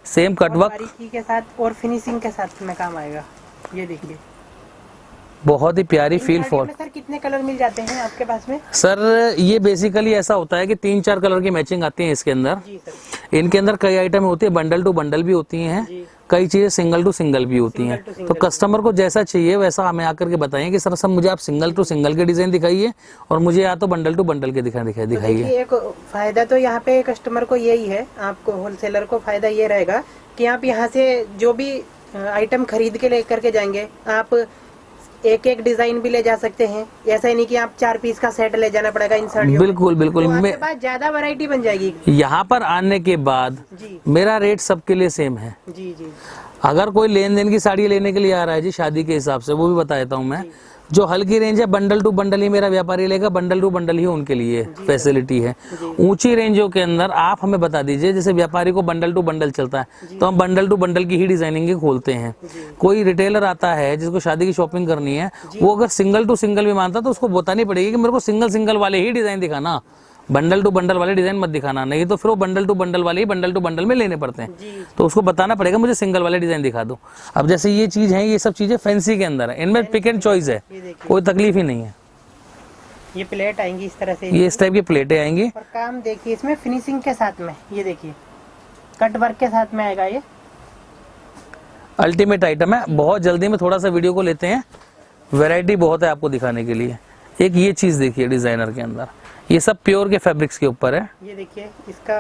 सेम कटवर्क, बारीकी के साथ और फिनिशिंग के साथ में काम आएगा। ये देखिए, बहुत ही प्यारी फील फॉर। सर कितने कलर मिल जाते हैं आपके पास में? सर ये बेसिकली ऐसा होता है कि 3-4 कलर की मैचिंग आती है इसके अंदर। जी सर। इनके अंदर कई आइटम होती है, बंडल टू बंडल भी होती हैं, कई चीजें सिंगल टू सिंगल भी होती हैं। तो कस्टमर को जैसा चाहिए वैसा हमें आकर के बताएं कि सर मुझे आप सिंगल टू सिंगल के डिजाइन दिखाइए और मुझे या तो बंडल टू बंडल के दिखाइए। एक फायदा तो यहाँ पे कस्टमर को यही है, आपको होलसेलर को फायदा ये रहेगा कि आप यहाँ से जो भी आइटम खरीद के लेकर के जाएंगे, आप एक एक डिजाइन भी ले जा सकते हैं। ऐसा ही नहीं कि आप 4 पीस का सेट ले जाना पड़ेगा इन साड़ियों। बिल्कुल बिल्कुल। तो आपके पास ज्यादा वैरायटी बन जाएगी। यहाँ पर आने के बाद जी मेरा रेट सबके लिए सेम है। जी जी। अगर कोई लेन देन की साड़ी लेने के लिए आ रहा है जी शादी के हिसाब से, वो भी बता देता हूँ मैं। जो हल्की रेंज है बंडल टू बंडल ही मेरा व्यापारी लेगा, बंडल टू बंडल ही उनके लिए फैसिलिटी है। ऊंची रेंजों के अंदर आप हमें बता दीजिए, जैसे व्यापारी को बंडल टू बंडल चलता है तो हम बंडल टू बंडल की ही डिजाइनिंग खोलते हैं। कोई रिटेलर आता है जिसको शादी की शॉपिंग करनी है, वो अगर सिंगल टू सिंगल भी मानता तो उसको बतानी पड़ेगी कि मेरे को सिंगल सिंगल वाले ही डिजाइन दिखाना, बंडल टू बंडल वाले डिजाइन मत दिखाना, नहीं तो फिर वो बंडल टू बंडल वाले ही बंडल टू बंडल में लेने पड़ते हैं। जी। तो उसको बताना पड़ेगा मुझे सिंगल वाले डिजाइन दिखा दो। अब जैसे ये चीज है, ये सब चीजें फैंसी के अंदर है, इनमें पिक एंड चॉइस है, ये देखिए, कोई तकलीफ ही नहीं है। ये प्लेट आएंगी इस तरह से, ये इस टाइप की प्लेटें आएंगी। और काम देखिए इसमें फिनिशिंग के साथ में, ये देखिए कट वर्क के साथ में आएगा। ये अल्टीमेट आइटम है। बहुत जल्दी में थोड़ा सा वीडियो को लेते हैं, वैरायटी बहुत है आपको दिखाने के लिए। एक ये चीज देखिए डिजाइनर के अंदर, ये सब प्योर के फैब्रिक्स के ऊपर है। ये देखिए इसका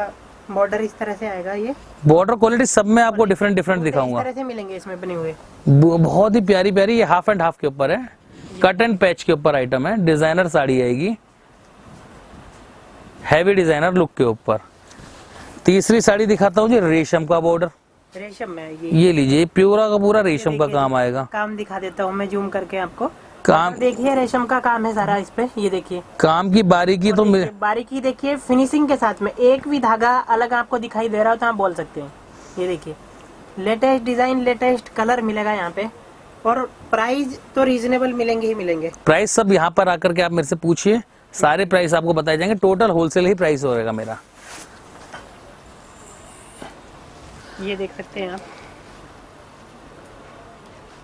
बॉर्डर इस तरह से आएगा। ये बॉर्डर क्वालिटी सब में आपको डिफरेंट डिफरेंट दिखाऊंगा। इस तरह से मिलेंगे इसमें बने हुए। बहुत ही प्यारी प्यारी, ये हाफ एंड हाफ के ऊपर है, कट एंड पैच के ऊपर आइटम है। डिजाइनर साड़ी आएगी, हैवी डिजाइनर लुक के ऊपर। तीसरी साड़ी दिखाता हूँ जी, रेशम का बॉर्डर, रेशम में ये लीजिए, पूरा का पूरा रेशम का काम आएगा। काम दिखा देता हूँ मैं जूम करके आपको। काम देखिए रेशम का काम है सारा इस पे, ये देखिए काम की बारीकी तो बारीकी देखिए फिनिशिंग के साथ में। एक भी धागा अलग आपको दिखाई दे रहा हो तो आप बोल सकते हैं। ये देखिए लेटेस्ट डिजाइन, लेटेस्ट कलर मिलेगा यहाँ पे, और प्राइस तो रीजनेबल मिलेंगे ही मिलेंगे। प्राइस सब यहाँ पर आकर के आप मेरे से पूछिए, सारे प्राइस आपको बताए जाएंगे। टोटल होलसेल ही प्राइस होगा मेरा। ये देख सकते हैं आप,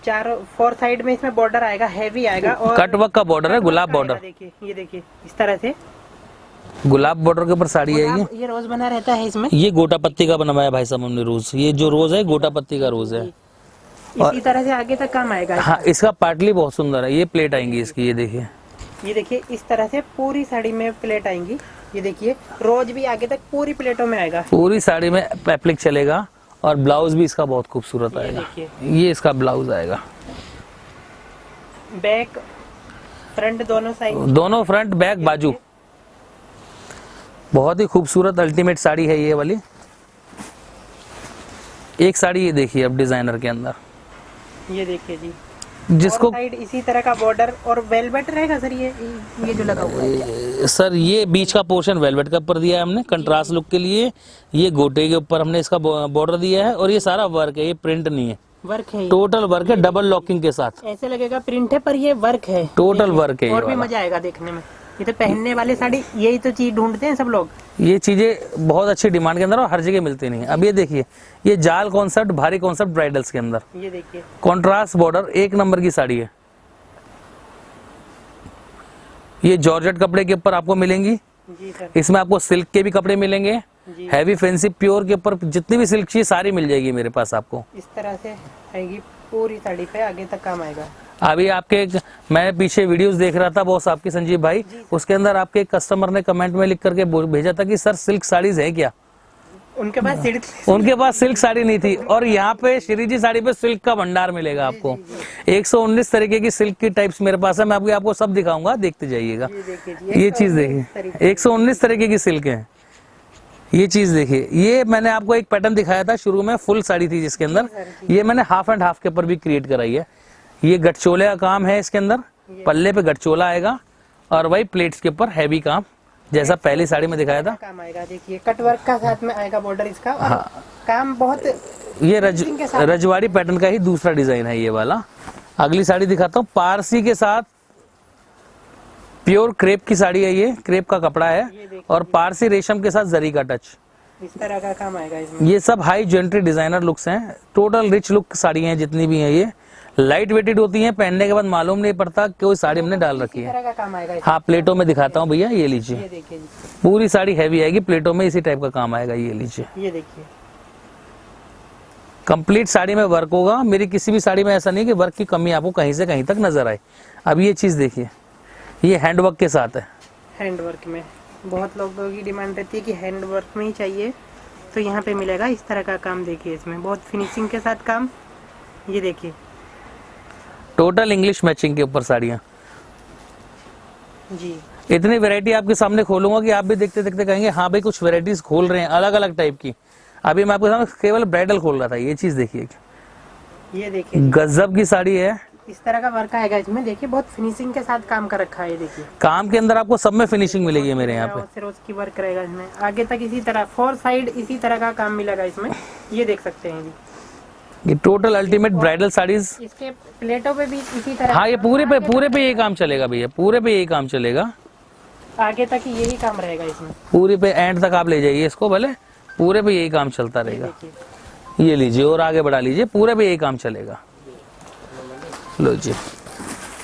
चारों 4 साइड में इसमें बॉर्डर आएगा, हैवी आएगा, और कट वर्क का बॉर्डर है, गुलाब बॉर्डर। देखिए ये देखिए इस तरह से गुलाब बॉर्डर के ऊपर साड़ी आएगी। ये रोज बना रहता है इसमें, ये गोटा पत्ती का बनवाया भाई साहब हमने रोज। ये जो रोज है गोटा पत्ती का रोज है, इसी तरह से आगे तक काम आएगा। हाँ, इसका पाटली बहुत सुंदर है। ये प्लेट आएंगी इसकी, ये देखिए, ये देखिए इस तरह से पूरी साड़ी में प्लेट आएंगी। ये देखिए रोज भी आगे तक पूरी प्लेटों में आएगा। पूरी साड़ी में एप्लिक चलेगा, और ब्लाउज भी इसका बहुत खूबसूरत आएगा। ये इसका ब्लाउज आएगा, बैक फ्रंट दोनों साइड, दोनों फ्रंट बैक बाजू। बहुत ही खूबसूरत अल्टीमेट साड़ी है ये वाली। एक साड़ी ये देखिए अब डिजाइनर के अंदर, ये देखिए जी, जिसको साइड इसी तरह का बॉर्डर और वेलवेट रहेगा सर। ये जो लगा हुआ है सर, ये बीच का पोर्शन वेलवेट का ऊपर दिया है हमने कंट्रास्ट लुक के लिए। ये गोटे के ऊपर हमने इसका बॉर्डर दिया है, और ये सारा वर्क है, ये प्रिंट नहीं है, वर्क है, टोटल वर्क है, डबल लॉकिंग के साथ। ऐसे लगेगा प्रिंट है पर ये वर्क है, टोटल वर्क है। और भी मजा आएगा देखने में। ये तो पहनने वाले साड़ी यही तो चीज ढूंढते हैं सब लोग। ये चीजें बहुत अच्छी डिमांड के अंदर और हर जगह मिलती नहीं है। अब ये देखिए, ये जाल कॉन्सेप्ट, भारी कॉन्सेप्ट ब्राइडल्स के अंदर, ये देखिए कॉन्ट्रास्ट बॉर्डर, एक नंबर की साड़ी है। ये जॉर्जेट कपड़े के ऊपर आपको मिलेंगी। जी सर, इसमें आपको सिल्क के भी कपड़े मिलेंगे, हैवी फैंसी प्योर के ऊपर जितनी भी सिल्क चाहिए सारी मिल जाएगी मेरे पास आपको। इस तरह से आएगी पूरी साड़ी पे, आगे तक काम आएगा। अभी आपके मैं पीछे वीडियोस देख रहा था बॉस आपकी संजीव भाई, उसके अंदर आपके एक कस्टमर ने कमेंट में लिख करके भेजा था कि सर सिल्क साड़ीज है क्या। उनके पास सिल्क साड़ी नहीं थी, और यहाँ पे श्री जी साड़ी पे सिल्क का भंडार मिलेगा आपको। 119 तरीके की सिल्क की टाइप्स मेरे पास है, मैं आपको सब दिखाऊंगा, देखते जाइएगा। ये चीज देखिए, 119 तरीके की सिल्क है। ये चीज देखिए, ये मैंने आपको एक पैटर्न दिखाया था शुरू में, फुल साड़ी थी जिसके अंदर, ये मैंने हाफ एंड हाफ के ऊपर भी क्रिएट कराई है। ये गठचोले का काम है इसके अंदर, पल्ले पे गठचोला आएगा, और वही प्लेट्स के ऊपर हैवी काम जैसा पहली साड़ी में दिखाया था। काम आएगा, देखिए कट वर्क का साथ में आएगा बॉर्डर इसका, और काम बहुत। ये रजवाड़ी पैटर्न का ही दूसरा डिजाइन है ये वाला। अगली साड़ी दिखाता हूँ, पारसी के साथ प्योर क्रेप की साड़ी है। ये क्रेप का कपड़ा है, और पारसी रेशम के साथ जरी का टच, इस तरह का काम आएगा इसमें। ये सब हाई ज्वेलरी डिजाइनर लुक्स हैं, टोटल रिच लुक साड़ी हैं जितनी भी हैं। ये लाइट वेटेड होती हैं, पहनने के बाद मालूम नहीं पड़ता कि कोई साड़ी हमने डाल रखी है। हाँ, प्लेटों में दिखाता हूँ भैया, ये लीजिए, ये देखिए जी, पूरी साड़ी हैवी आएगी, प्लेटों में इसी टाइप का काम आएगा। ये लीजिए, ये देखिए कंप्लीट साड़ी में वर्क होगा। मेरी किसी भी साड़ी में ऐसा नहीं कि वर्क की कमी आपको कहीं से कहीं तक नजर आए। अब ये चीज देखिए, ये हैंडवर्क के साथ है। हैंडवर्क में बहुत लोगों की डिमांड रहती है कि हैंडवर्क में ही चाहिए, तो यहाँ पे मिलेगा इस तरह का काम। देखिए इसमें बहुत फिनिशिंग के साथ काम। ये देखिए टोटल इंग्लिश मैचिंग के ऊपर साड़ियाँ जी, इतनी वैरायटी आपके सामने खोलूंगा कि आप भी देखते देखते कहेंगे हाँ भाई कुछ वैरायटीज खोल रहे हैं अलग अलग टाइप की। अभी मैं आपके सामने केवल ब्राइडल खोल रहा था। ये चीज देखिए, ये देखिए गजब की साड़ी है। इस तरह का वर्क आएगा इसमें, देखिए बहुत फिनिशिंग के साथ काम कर रखा है। ये देखिए काम के अंदर आपको सब में फिनिशिंग मिलेगी मेरे यहाँ पे। सिरोज की वर्क रहेगा इसमें, आगे तक इसी तरह 4 साइड इसी तरह का काम मिलेगा इसमें। ये देख सकते हैं जी, ये टोटल अल्टीमेट ब्राइडल साड़ीज। इसके प्लेटों पे भी इसी तरह। हाँ, ये पूरे पे ये काम चलेगा भैया, पूरे पे यही काम चलेगा। आगे तक यही काम रहेगा इसमें, पूरी पे एंड तक आप ले जाइए इसको, भले पूरे पे यही काम चलता रहेगा। देखिए ये लीजिए और आगे बढ़ा लीजिए, पूरे पे यही काम चलेगा। लो जी,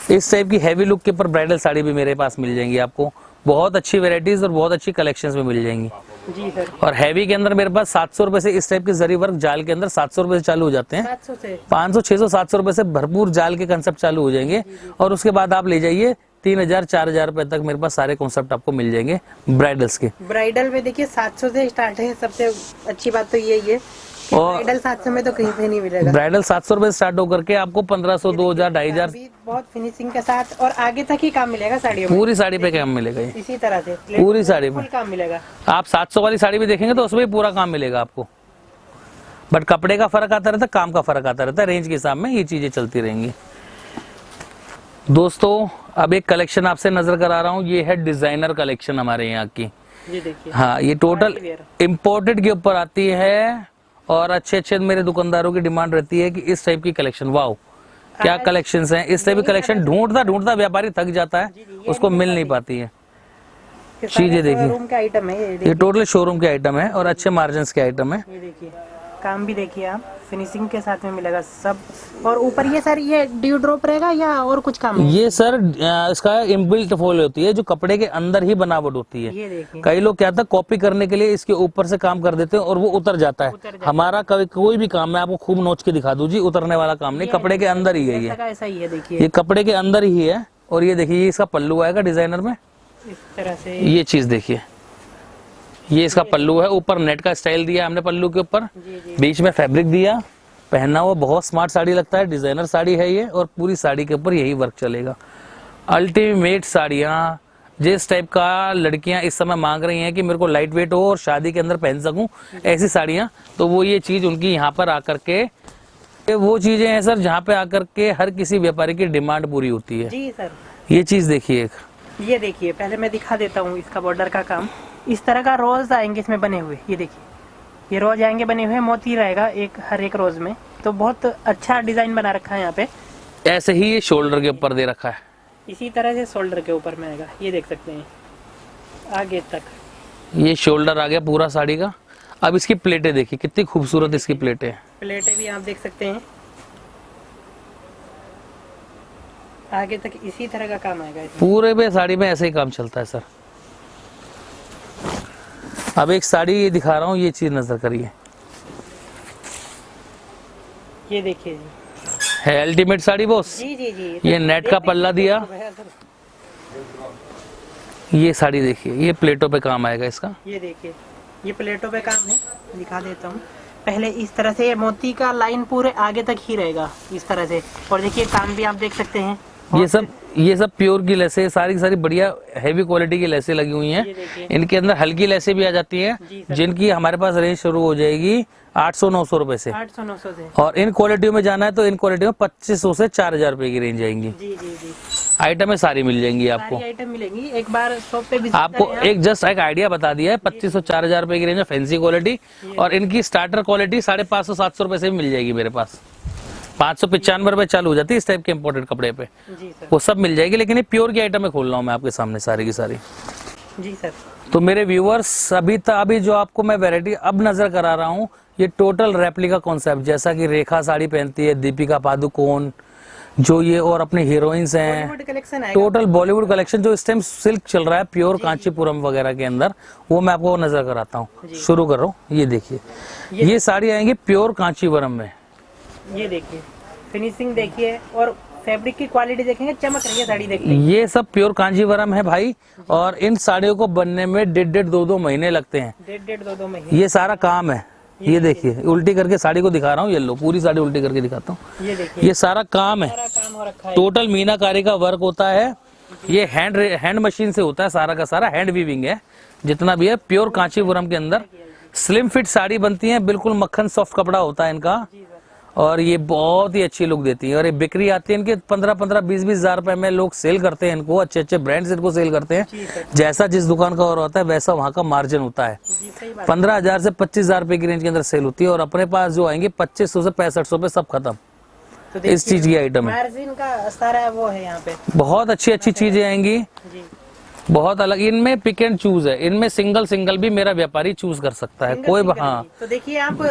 इस टाइप की हैवी लुक के ऊपर ब्राइडल साड़ी भी मेरे पास मिल जाएंगी आपको। बहुत अच्छी वेराइटीज और बहुत अच्छी कलेक्शंस में मिल जाएंगी। जी सर। और हैवी के अंदर मेरे पास 700 रुपए से इस टाइप के जरी वर्क जाल के अंदर 700 रुपए से चालू हो जाते हैं। 700 से 500, 600, 700 रुपए से भरपूर जाल के कंसेप्ट चालू हो जाएंगे। और उसके बाद आप ले जाइए 3000, 4000 रुपए तक मेरे पास सारे कॉन्सेप्ट आपको मिल जाएंगे ब्राइडल्स के। ब्राइडल में देखिए 700 से स्टार्ट है। सबसे अच्छी बात तो यही है कि और ब्राइडल 700 में तो कहीं पे नहीं मिलेगा। ब्राइडल 700 रुपए से स्टार्ट होकर के आपको 1500, 2000, 2500 भी बहुत फिनिशिंग के साथ और आगे तक ही काम मिलेगा साड़ियों में। पूरी साड़ी पे काम मिलेगा ये, इसी तरह से पूरी साड़ी फुल में। काम मिलेगा। आप 700 वाली साड़ी भी देखेंगे तो उसमें भी पूरा काम मिलेगा आपको, बट कपड़े का फर्क आता रहता है, काम का फर्क आता रहता है। रेंज के हिसाब में ये चीजें चलती रहेंगी। दोस्तों अब एक कलेक्शन आपसे नजर करा रहा हूँ, ये है डिजाइनर कलेक्शन हमारे यहाँ की। ये देखिए हाँ, ये टोटल इम्पोर्टेड के ऊपर आती है और अच्छे मेरे दुकानदारों की डिमांड रहती है कि इस टाइप की कलेक्शन, वाओ क्या कलेक्शंस हैं। इस टाइप की कलेक्शन ढूंढता व्यापारी थक जाता है, उसको मिल नहीं पाती है। चीजें देखिए, शोरूम के आइटम है ये टोटल शोरूम के आइटम है और अच्छे मार्जिन के आइटम है। ये देखिए काम भी देखिए आप, फिनिशिंग के साथ में मिलेगा सब। और ऊपर ये सर ये ड्यू ड्रॉप रहेगा या और कुछ काम है? ये सर इसका इनबिल्ट फॉल होती है जो कपड़े के अंदर ही बनावट होती है। ये देखिए कई लोग क्या था कॉपी करने के लिए इसके ऊपर से काम कर देते हैं और वो उतर जाता है। हमारा कोई भी काम मैं आपको खूब नोच के दिखा दूं जी, उतरने वाला काम नहीं, कपड़े के अंदर ही है ये। ऐसा ही है देखिए, ये कपड़े के अंदर ही है। और ये देखिए, ये इसका पल्लू आएगा डिजाइनर में, इस तरह से। ये चीज देखिए, ये इसका पल्लू है। ऊपर नेट का स्टाइल दिया हमने पल्लू के ऊपर, बीच में फैब्रिक दिया। पहनना हुआ बहुत स्मार्ट साड़ी लगता है, डिजाइनर साड़ी है ये। और पूरी साड़ी के ऊपर यही वर्क चलेगा। अल्टीमेट साड़ियाँ जिस टाइप का लड़कियां इस समय मांग रही हैं कि मेरे को लाइट वेट हो और शादी के अंदर पहन सकूं, ऐसी साड़ियाँ, तो वो ये चीज उनकी यहाँ पर आकर के वो चीजें हैं सर जहाँ पे आकर के हर किसी व्यापारी की डिमांड पूरी होती है। जी सर। ये चीज देखिए, एक ये देखिए पहले मैं दिखा देता हूँ इसका बॉर्डर का काम। इस तरह का रोज आएंगे इसमें बने हुए, ये देखिए ये रोज आएंगे बने हुए, मोती रहेगा एक हर एक रोज में। तो बहुत अच्छा डिजाइन बना रखा है यहाँ पे। ऐसे ही ये शोल्डर के ऊपर दे रखा है, इसी तरह से शोल्डर के ऊपर में आएगा, ये देख सकते हैं आगे तक। ये शोल्डर आ गया पूरा साड़ी का। अब इसकी प्लेटें देखिए कितनी खूबसूरत इसकी प्लेटें हैं। प्लेटें भी आप देख सकते हैं, आगे तक इसी तरह का काम आएगा इसमें। पूरे पे साड़ी में ऐसे ही काम चलता है सर। अब एक साड़ी ये दिखा रहा हूँ, ये चीज नजर करिए, ये देखिए जी, है अल्टीमेट साड़ी बॉस। जी जी जी। ये नेट का पल्ला दिया, ये साड़ी देखिए, ये प्लेटों पे काम आएगा इसका। ये देखिए ये प्लेटों पे काम है, दिखा देता हूँ। पहले इस तरह से मोती का लाइन पूरे आगे तक ही रहेगा इस तरह से। और देखिए काम भी आप देख सकते हैं। ये सब प्योर की लेसें, सारी की सारी बढ़िया हैवी क्वालिटी की लेसें लगी हुई हैं। इनके अंदर हल्की लेसें भी आ जाती हैं, जिनकी हमारे पास रेंज शुरू हो जाएगी 800-900 रुपए से। 800-900 से। और इन क्वालिटियों में जाना है तो इन क्वालिटियों में 2500 से 4000 रुपए की रेंज आएंगी। जी जी जी। आइटमें सारी मिल जाएंगी आपको, सारी आइटम मिलेंगी। एक बार शॉप पे विजिट आपको करें आप। एक जस्ट एक आइडिया बता दिया है। 2500 4000 रुपए की रेंज में फैंसी क्वालिटी, और इनकी स्टार्टर क्वालिटी 550-700 रुपए से भी मिल जाएगी मेरे पास। 595 रुपए चालू हो जाती है इस टाइप के इम्पोर्टेड कपड़े पे, जी सर। वो सब मिल जाएगी। लेकिन ये प्योर की आइटम में खोल रहा हूँ मैं आपके सामने सारी की सारी। जी सर। तो मेरे व्यूअर्स अभी जो आपको मैं वैरायटी अब नजर करा रहा हूँ, ये टोटल रेप्लिका कॉन्सेप्ट, जैसा कि रेखा साड़ी पहनती है, दीपिका पादुकोण जो ये, और अपनी हीरोइंस हैं, कलेक्शन है टोटल बॉलीवुड कलेक्शन जो इस टाइम सिल्क चल रहा है प्योर कांचीपुरम वगैरह के अंदर, वो मैं आपको नजर कराता हूँ। शुरू कर रहा हूँ। ये देखिए, ये साड़ी आएंगी प्योर कांचीपुरम में। ये देखिए फिनिशिंग देखिए और फैब्रिक की क्वालिटी देखेंगे, चमक रही है साड़ी देखिए। ये सब प्योर कांजीवरम है भाई, और इन साड़ियों को बनने में 1.5-2 महीने लगते हैं। 1.5-2 महीने ये सारा काम है। ये देखिए उल्टी करके साड़ी को दिखा रहा हूँ, ये लो पूरी साड़ी उल्टी करके दिखाता हूँ। ये देखिए ये सारा काम है, सारा काम हो रखा है। टोटल मीनाकारी का वर्क होता है। ये हैंड मशीन से होता है, सारा का सारा हैंड वीविंग है जितना भी है। प्योर कांचीपुरम के अंदर स्लिम फिट साड़ी बनती है, बिल्कुल मक्खन सॉफ्ट कपड़ा होता है इनका, और ये बहुत ही अच्छी लुक देती है। और ये बिक्री आती है इनके 15-15, 20-20 हजार रुपए में लोग सेल करते हैं इनको। अच्छे ब्रांड्स इनको सेल करते हैं। जैसा जिस दुकान का और होता है वैसा वहाँ का मार्जिन होता है। 15,000 से 25,000 रुपए की रेंज के अंदर सेल होती है। और अपने पास जो आएंगे 2500 से 6500 पे सब खत्म। तो इस चीज की आइटम है, मार्जिन का सारा वो है यहाँ पे। बहुत अच्छी चीजें आएंगी। बहुत अलग, इनमें पिक एंड चूज है, इनमें सिंगल सिंगल भी मेरा व्यापारी चूज कर सकता है, कोई हाँ। तो देखिए आप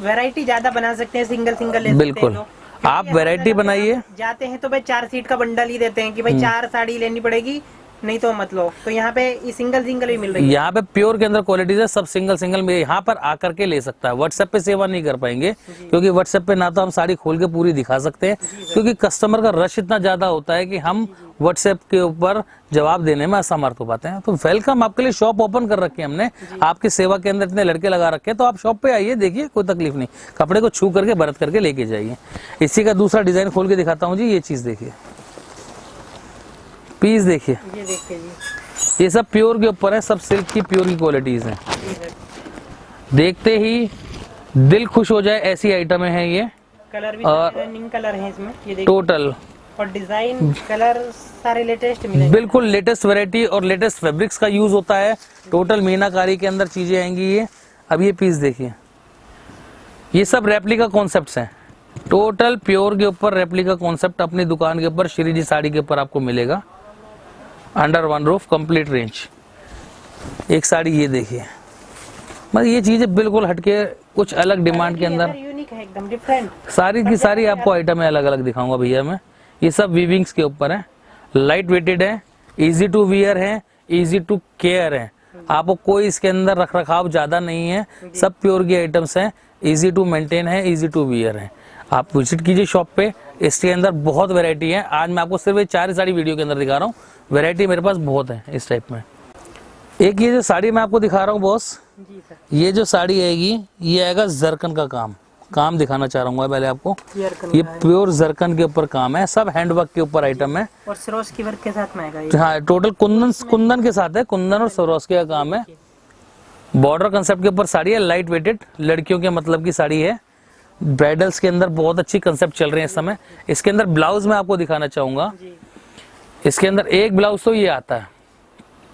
वैरायटी ज्यादा बना सकते हैं, सिंगल सिंगल ले सकते हैं बिल्कुल, तो। आप वैरायटी बनाइए। जाते हैं तो भाई 4 सीट का बंडल ही देते हैं कि भाई 4 साड़ी लेनी पड़ेगी, नहीं तो मत लो। तो यहाँ पे ये सिंगल सिंगल भी मिल रही है। यहाँ पे प्योर के अंदर क्वालिटीज है, सब सिंगल सिंगल में यहाँ पर आकर के ले सकता है। व्हाट्सएप पे सेवा नहीं कर पाएंगे क्योंकि व्हाट्सएप पे ना तो हम साड़ी खोल के पूरी दिखा सकते हैं, क्योंकि कस्टमर का रश इतना ज्यादा होता है कि हम व्हाट्सएप के ऊपर जवाब देने में असमर्थ हो पाते हैं। तो वेलकम, आपके लिए शॉप ओपन कर रखी है हमने, आपकी सेवा के अंदर इतने लड़के लगा रखे हैं, तो आप शॉप पे आइए, देखिए, कोई तकलीफ नहीं, कपड़े को छू करके बरत करके लेके जाइए। इसी का दूसरा डिजाइन खोल के दिखाता हूँ जी। ये चीज देखिए, पीस देखिए, ये देखिए जी, ये सब प्योर के ऊपर है, सब सिल्क की प्योर की क्वालिटीज हैं। देखते ही दिल खुश हो जाए ऐसी आइटमें हैं ये। कलर भी और रनिंग कलर है इसमें, ये देखिए। टोटल और डिजाइन कलर सारे लेटेस्ट मिलेंगे, बिल्कुल लेटेस्ट वैरायटी और लेटेस्ट फैब्रिक्स का यूज होता है। टोटल मीनाकारी के अंदर चीजें आएंगी ये। अब ये पीस देखिए, ये सब रेप्लिका कॉन्सेप्ट्स हैं, टोटल प्योर के ऊपर रेप्लिका कॉन्सेप्ट अपनी दुकान के ऊपर श्री जी साड़ी के ऊपर आपको मिलेगा। Under one roof complete range. एक साड़ी ये देखिए, मतलब ये चीजें बिल्कुल हटके कुछ अलग डिमांड के अंदर, यूनिक है, एकदम डिफरेंट। सारी की सारी आपको आइटम अलग अलग दिखाऊंगा भैया मैं। ये सब वीविंग्स के ऊपर है, लाइट वेटेड है, इजी टू वियर है, इजी टू केयर है। आपको कोई इसके अंदर रख रखाव ज्यादा नहीं है, सब प्योर की आइटम्स हैं, इजी टू मेंटेन है, इजी टू वियर है। आप विजिट कीजिए शॉप पे, इसके अंदर बहुत वैरायटी है। आज मैं आपको सिर्फ 4 साड़ी वीडियो के अंदर दिखा रहा हूँ, वैरायटी मेरे पास बहुत है इस टाइप में। एक ये जो साड़ी मैं आपको दिखा रहा हूँ बॉस, जी सर, ये जो साड़ी आएगी ये आएगा जरकन का काम दिखाना चाह रहा हूँ पहले आपको। ये प्योर जरकन के ऊपर काम है, सब हैंडवर्क के ऊपर आइटम है, और सरोज की वर्क के साथ में आएगा ये। हाँ, टोटल कुंदन के साथ है, कुंदन और सरोस्की का काम है। बॉर्डर कंसेप्ट के ऊपर साड़ी है, लाइट वेटेड, लड़कियों के मतलब की साड़ी है। ब्राइडल्स के अंदर बहुत अच्छी कंसेप्ट चल रहे हैं इस समय। इसके अंदर ब्लाउज मैं आपको दिखाना चाहूंगा। इसके अंदर एक ब्लाउज तो ये आता है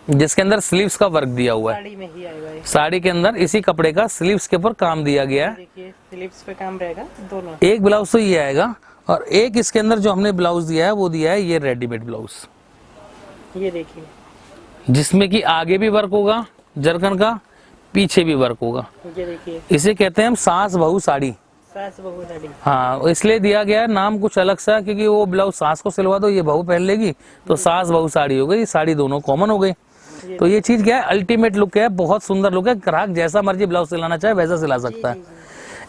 जिसके अंदर स्लीव्स का वर्क दिया हुआ है, साड़ी में ही आएगा ये। साड़ी के अंदर इसी कपड़े का स्लीव्स के ऊपर काम दिया गया है। देखिए स्लीव्स पे काम रहेगा दोनों। एक ब्लाउज तो ये आएगा, और एक इसके अंदर जो हमने ब्लाउज दिया है वो दिया है ये रेडीमेड ब्लाउज, ये देखिए, जिसमें कि आगे भी वर्क होगा जरकन का, पीछे भी वर्क होगा। ये देखिए, इसे कहते हैं हम सास बहू साड़ी। सास बहू साड़ी। हाँ, इसलिए दिया गया है नाम कुछ अलग सा, क्योंकि वो ब्लाउज सास को सिलवा दो, ये बहू पहन लेगी, तो सास बहू साड़ी हो गई, साड़ी दोनों कॉमन हो गई। तो ये चीज क्या है, अल्टीमेट लुक है, बहुत सुंदर लुक है। ग्राहक जैसा मर्जी ब्लाउज सिलाना चाहे वैसा सिला सकता है।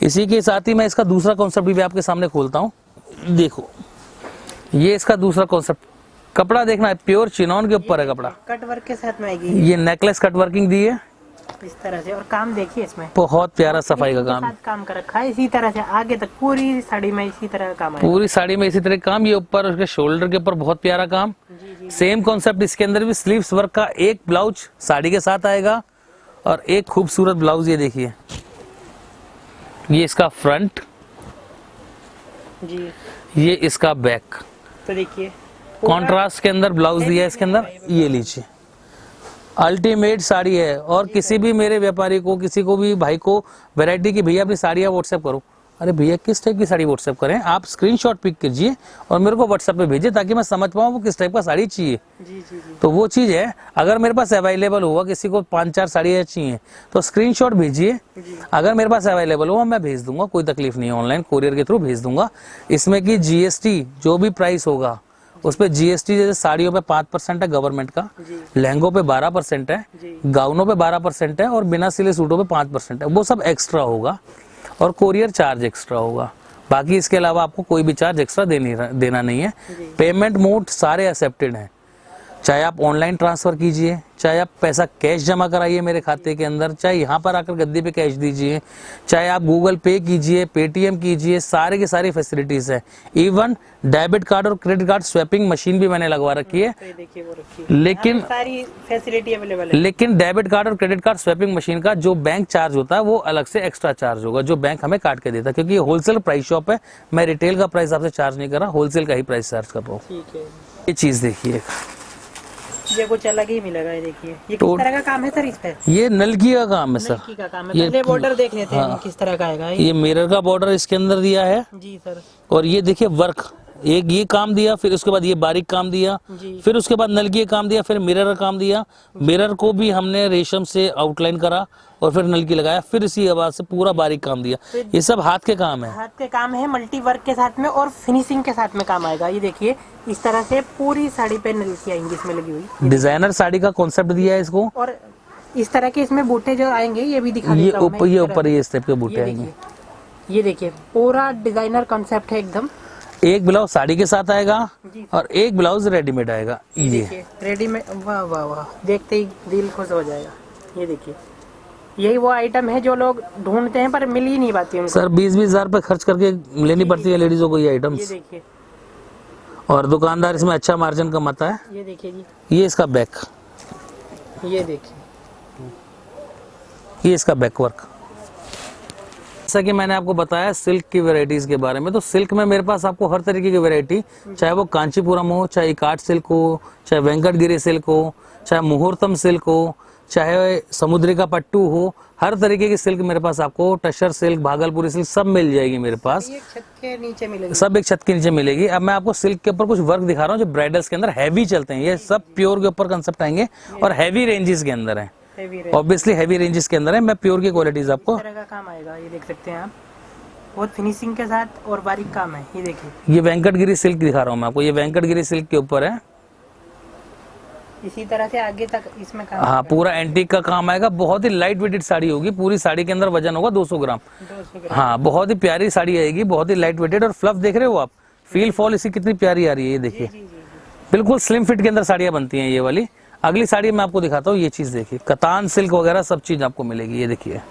इसी के साथ ही मैं इसका दूसरा कॉन्सेप्ट भी आपके सामने खोलता हूँ। देखो, ये इसका दूसरा कॉन्सेप्ट, कपड़ा देखना है, प्योर चिनॉन के ऊपर है कपड़ा, कट वर्क के साथ में आएगी ये नेकलेस कट वर्किंग दी है इस तरह से, और काम देखिए इसमें बहुत प्यारा सफाई का काम है। काम कर रखा है इसी तरह से, आगे तक पूरी साड़ी में इसी तरह का काम है। पूरी साड़ी में इसी तरह काम, ये ऊपर उसके शोल्डर के ऊपर बहुत प्यारा काम। सेम कॉन्सेप्ट इसके अंदर भी, स्लीव्स वर्क का एक ब्लाउज साड़ी के साथ आएगा और एक खूबसूरत ब्लाउज। ये देखिए, ये इसका फ्रंट जी, ये इसका बैक, तो देखिए कॉन्ट्रास्ट के अंदर ब्लाउज दिया है इसके अंदर। ये लीजिए, अल्टीमेट साड़ी है। और किसी भी मेरे व्यापारी को, किसी को भी भाई को वैरायटी की भैया अपनी साड़ियाँ व्हाट्सएप करो, अरे भैया किस टाइप की साड़ी व्हाट्सएप करें, आप स्क्रीनशॉट पिक कीजिए और मेरे को व्हाट्सएप पे भेजिए, ताकि मैं समझ पाऊँ वो किस टाइप का साड़ी चाहिए। तो वो चीज़ है, अगर मेरे पास अवेलेबल हुआ, किसी को 5-4 साड़ियाँ चाहिए तो स्क्रीनशॉट भेजिए, अगर मेरे पास अवेलेबल हुआ मैं भेज दूंगा, कोई तकलीफ नहीं है, ऑनलाइन कोरियर के थ्रू भेज दूंगा। इसमें कि जीएसटी जो भी प्राइस होगा उस पर जीएसटी, जैसे साड़ियों पे 5% है गवर्नमेंट का, लहंगों पे 12% है, गाउनों पे 12% है, और बिना सिले सूटों पे 5% है, वो सब एक्स्ट्रा होगा, और कोरियर चार्ज एक्स्ट्रा होगा। बाकी इसके अलावा आपको कोई भी चार्ज एक्स्ट्रा देना नहीं है। पेमेंट मोड सारे एक्सेप्टेड हैं, चाहे आप ऑनलाइन ट्रांसफर कीजिए, चाहे आप पैसा कैश जमा कराइए मेरे खाते के अंदर, चाहे यहाँ पर आकर गद्दी पे कैश दीजिए, चाहे आप गूगल पे कीजिए, पेटीएम कीजिए, सारे की सारी फैसिलिटीज है। इवन डेबिट कार्ड और क्रेडिट कार्ड स्वैपिंग मशीन भी मैंने लगवा रखी है, लेकिन सारी फैसिलिटी अवेलेबल है। लेकिन डेबिट कार्ड और क्रेडिट कार्ड स्वैपिंग मशीन का जो बैंक चार्ज होता है वो अलग से एक्स्ट्रा चार्ज होगा, जो बैंक हमें काट के देता है, क्योंकि ये होलसेल प्राइस शॉप है। मैं रिटेल का प्राइस आपसे चार्ज नहीं कर रहा, होलसेल का ही प्राइस चार्ज कर रहा हूँ। ठीक है, ये चीज देखिए, ये कुछ अलग ही मिलेगा। ये देखिए, ये किस तरह का काम है सर इस पे? ये नलकी का काम है सर, नलकी का काम है। पहले बॉर्डर देख लेते हैं किस तरह का आएगा। ये मिरर का बॉर्डर इसके अंदर दिया है जी सर, और ये देखिए वर्क, एक ये काम दिया, फिर उसके बाद ये बारीक काम दिया, जी। फिर उसके बाद नल की काम दिया, फिर मिरर का काम दिया। मिरर को भी हमने रेशम से आउटलाइन करा और फिर नल की लगाया, फिर इसी आवाज से पूरा बारीक काम दिया। ये सब हाथ के काम है। हाथ के काम है, मल्टी वर्क के साथ में और फिनिशिंग के साथ में काम आएगा। ये देखिए इस तरह से पूरी साड़ी पे नलकी आएंगी इसमें लगी हुई। डिजाइनर साड़ी का कॉन्सेप्ट दिया है इसको। और इस तरह के इसमें बूटे जो आएंगे ये भी दिखा ये देता हूं मैं। ऊपर, ये ऊपर ये स्टेप के बूटे आएंगे। ये देखिए पूरा डिजाइनर कॉन्सेप्ट है एकदम। एक ब्लाउज साड़ी के साथ आएगा जी। और एक ब्लाउज रेडीमेड आएगा। ये रेडीमेड, वाह वाह वाह, देखते ही दिल खुश हो जाएगा। ये देखिए यही वो आइटम है जो लोग ढूंढते हैं पर मिल ही नहीं पाती उनको। सर 20-20 हजार रुपए खर्च करके लेनी पड़ती है लेडीजों को ये ये आइटम्स, देखिए, और दुकानदार इसमें अच्छा मार्जिन कमाता है। ये देखिए जी, ये इसका बैक, ये देखिए, ये इसका बैक वर्क। जैसा कि मैंने आपको बताया सिल्क की वैरायटीज के बारे में, तो सिल्क में मेरे पास आपको हर तरीके की वैरायटी, चाहे वो कांचीपुरम हो, चाहे इकाट सिल्क हो, चाहे वेंकटगिरी सिल्क हो, चाहे मुहूर्तम सिल्क हो, चाहे समुद्री का पट्टू हो, हर तरीके की सिल्क मेरे पास आपको, टशर सिल्क, भागलपुरी सिल्क सब मिल जाएगी मेरे पास। ये छत के नीचे मिलेगी, सब एक छत के नीचे मिलेगी। अब मैं आपको सिल्क के ऊपर कुछ वर्क दिखा रहा हूँ जो ब्राइडल्स के अंदर हैवी चलते हैं। ये सब प्योर के ऊपर कंसेप्ट आएंगे और हैवी रेंजेस के अंदर है। ऑब्वियसली हैवी रेंजेस के अंदर है। मैं प्योर की क्वालिटीज आपको, इस तरह का काम आएगा। ये देख सकते हैं आप, बहुत फिनिशिंग के साथ और बारीक काम है। ये देखिए ये वेंकटगिरी सिल्क दिखा रहा हूँ मैं आपको। ये वेंकटगिरी सिल्क के ऊपर है। इसी तरह से आगे तक इसमें काम। हाँ, पूरा एंटीक का काम आएगा। बहुत ही लाइट वेटेड साड़ी होगी। पूरी साड़ी के अंदर वजन होगा 200 ग्राम। 200 ग्राम। हाँ, बहुत ही प्यारी साड़ी आएगी, बहुत ही लाइट वेटेड। और फ्लफ देख रहे हो आप, फील फॉल इसकी कितनी प्यारी आ रही है। ये देखिए बिल्कुल स्लिम फिट के अंदर साड़ियाँ बनती हैं ये वाली। अगली साड़ी मैं आपको दिखाता हूँ। ये चीज देखिए, कतान सिल्क वगैरह सब चीज आपको मिलेगी। ये देखिए,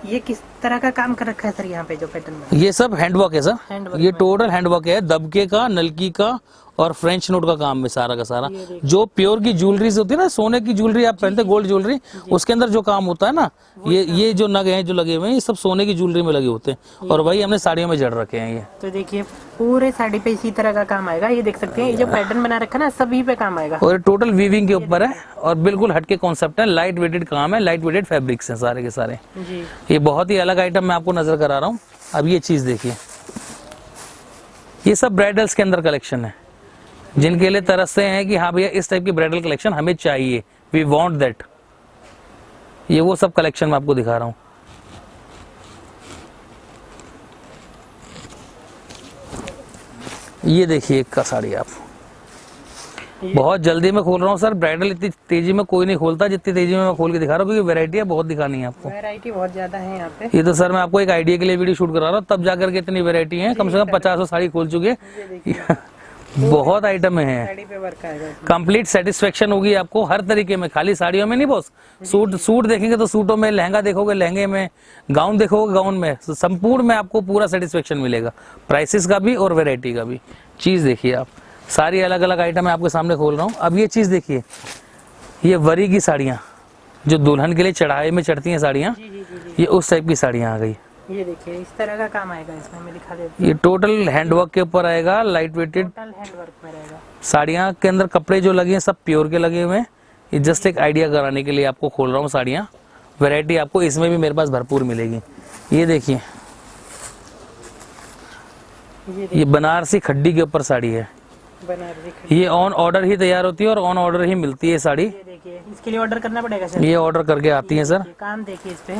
ये किस तरह का काम कर रखा है सर यहाँ पे जो पैटर्न में? ये सब हैंडवर्क है सर। हैंडवर्क ये टोटल हैंडवर्क है, दबके का, नलकी का और फ्रेंच नोट का काम है सारा का सारा। जो प्योर की ज्वेलरीज होती है ना, सोने की ज्वेलरी आप पहनते, गोल्ड ज्वेलरी, उसके अंदर जो काम होता है ना, ये जो नग हैं जो लगे हुए हैं, ये सब सोने की ज्वेलरी में लगे होते हैं और वही हमने साड़ियों में जड़ रखे हैं। ये तो देखिए पूरे साड़ी पे इसी तरह का काम आएगा। ये देख सकते हैं, ये जो पैटर्न बना रखा है ना, सभी पे काम आएगा। और टोटल वीविंग के ऊपर है और बिल्कुल हटके कॉन्सेप्ट है। लाइट वेटेड काम है, लाइट वेटेड फैब्रिक्स हैं सारे के सारे। जी। ये बहुत ही अलग आइटम मैं आपको नजर करा रहा हूँ। अब ये चीज देखिए, ये सब ब्राइडल्स के अंदर कलेक्शन है, जिनके लिए तरसते हैं कि हाँ भैया इस टाइप की ब्राइडल कलेक्शन हमें चाहिए, वी वांट दैट। ये वो सब कलेक्शन मैं आपको दिखा रहा हूँ। ये देखिए एक का साड़ी आप, बहुत जल्दी में खोल रहा हूँ सर। ब्राइडल इतनी तेजी में कोई नहीं खोलता जितनी तेजी में मैं खोल के दिखा रहा हूँ, क्योंकि वैरायटी बहुत दिखानी है आपको। वैरायटी बहुत ज्यादा है यहाँ पे। ये तो सर मैं आपको एक आइडिया के लिए वीडियो शूट करा रहा हूँ, तब जाकर के इतनी वैरायटी है। कम से कम 50 साड़ी खोल चुके, बहुत आइटम है। साड़ी पे वर्क आएगा। कंप्लीट सेटिस्फेक्शन होगी आपको हर तरीके में, खाली साड़ियों में नहीं बॉस। सूट देखेंगे तो सूटों में, लहंगा देखोगे लहंगे में, गाउन देखोगे गाउन में, संपूर्ण में आपको पूरा सेटिस्फेक्शन मिलेगा, प्राइसेस का भी और वैरायटी का भी। चीज देखिए आप, सारी अलग अलग आइटम मैं आपके सामने खोल रहा हूँ। अब ये चीज देखिए, ये वरी की साड़ियाँ जो दुल्हन के लिए चढ़ाई में चढ़ती हैं साड़ियाँ, ये उस टाइप की साड़ियाँ आ गई। ये देखिए इस तरह का काम आएगा इसमें, मैं दिखा देती ये टोटल हैंडवर्क के ऊपर आएगा, लाइट वेटेड हूँ। टोटल हैंडवर्क में रहेगा। साड़ियाँ के अंदर कपड़े जो लगे हैं सब प्योर के लगे हुए हैं। ये जस्ट एक आइडिया कराने के लिए आपको खोल रहा हूँ साड़ियाँ। वैरायटी आपको इसमें भी मेरे पास भरपूर मिलेगी। ये देखिए, ये बनारसी खड्डी के ऊपर साड़ी है। बनारसी ये ऑन ऑर्डर ही तैयार होती है और ऑन ऑर्डर ही मिलती है साड़ी। ये देखिए, इसके लिए ऑर्डर करना पड़ेगा सर। ये ऑर्डर करके आती है सर। ये काम देखिए इस पे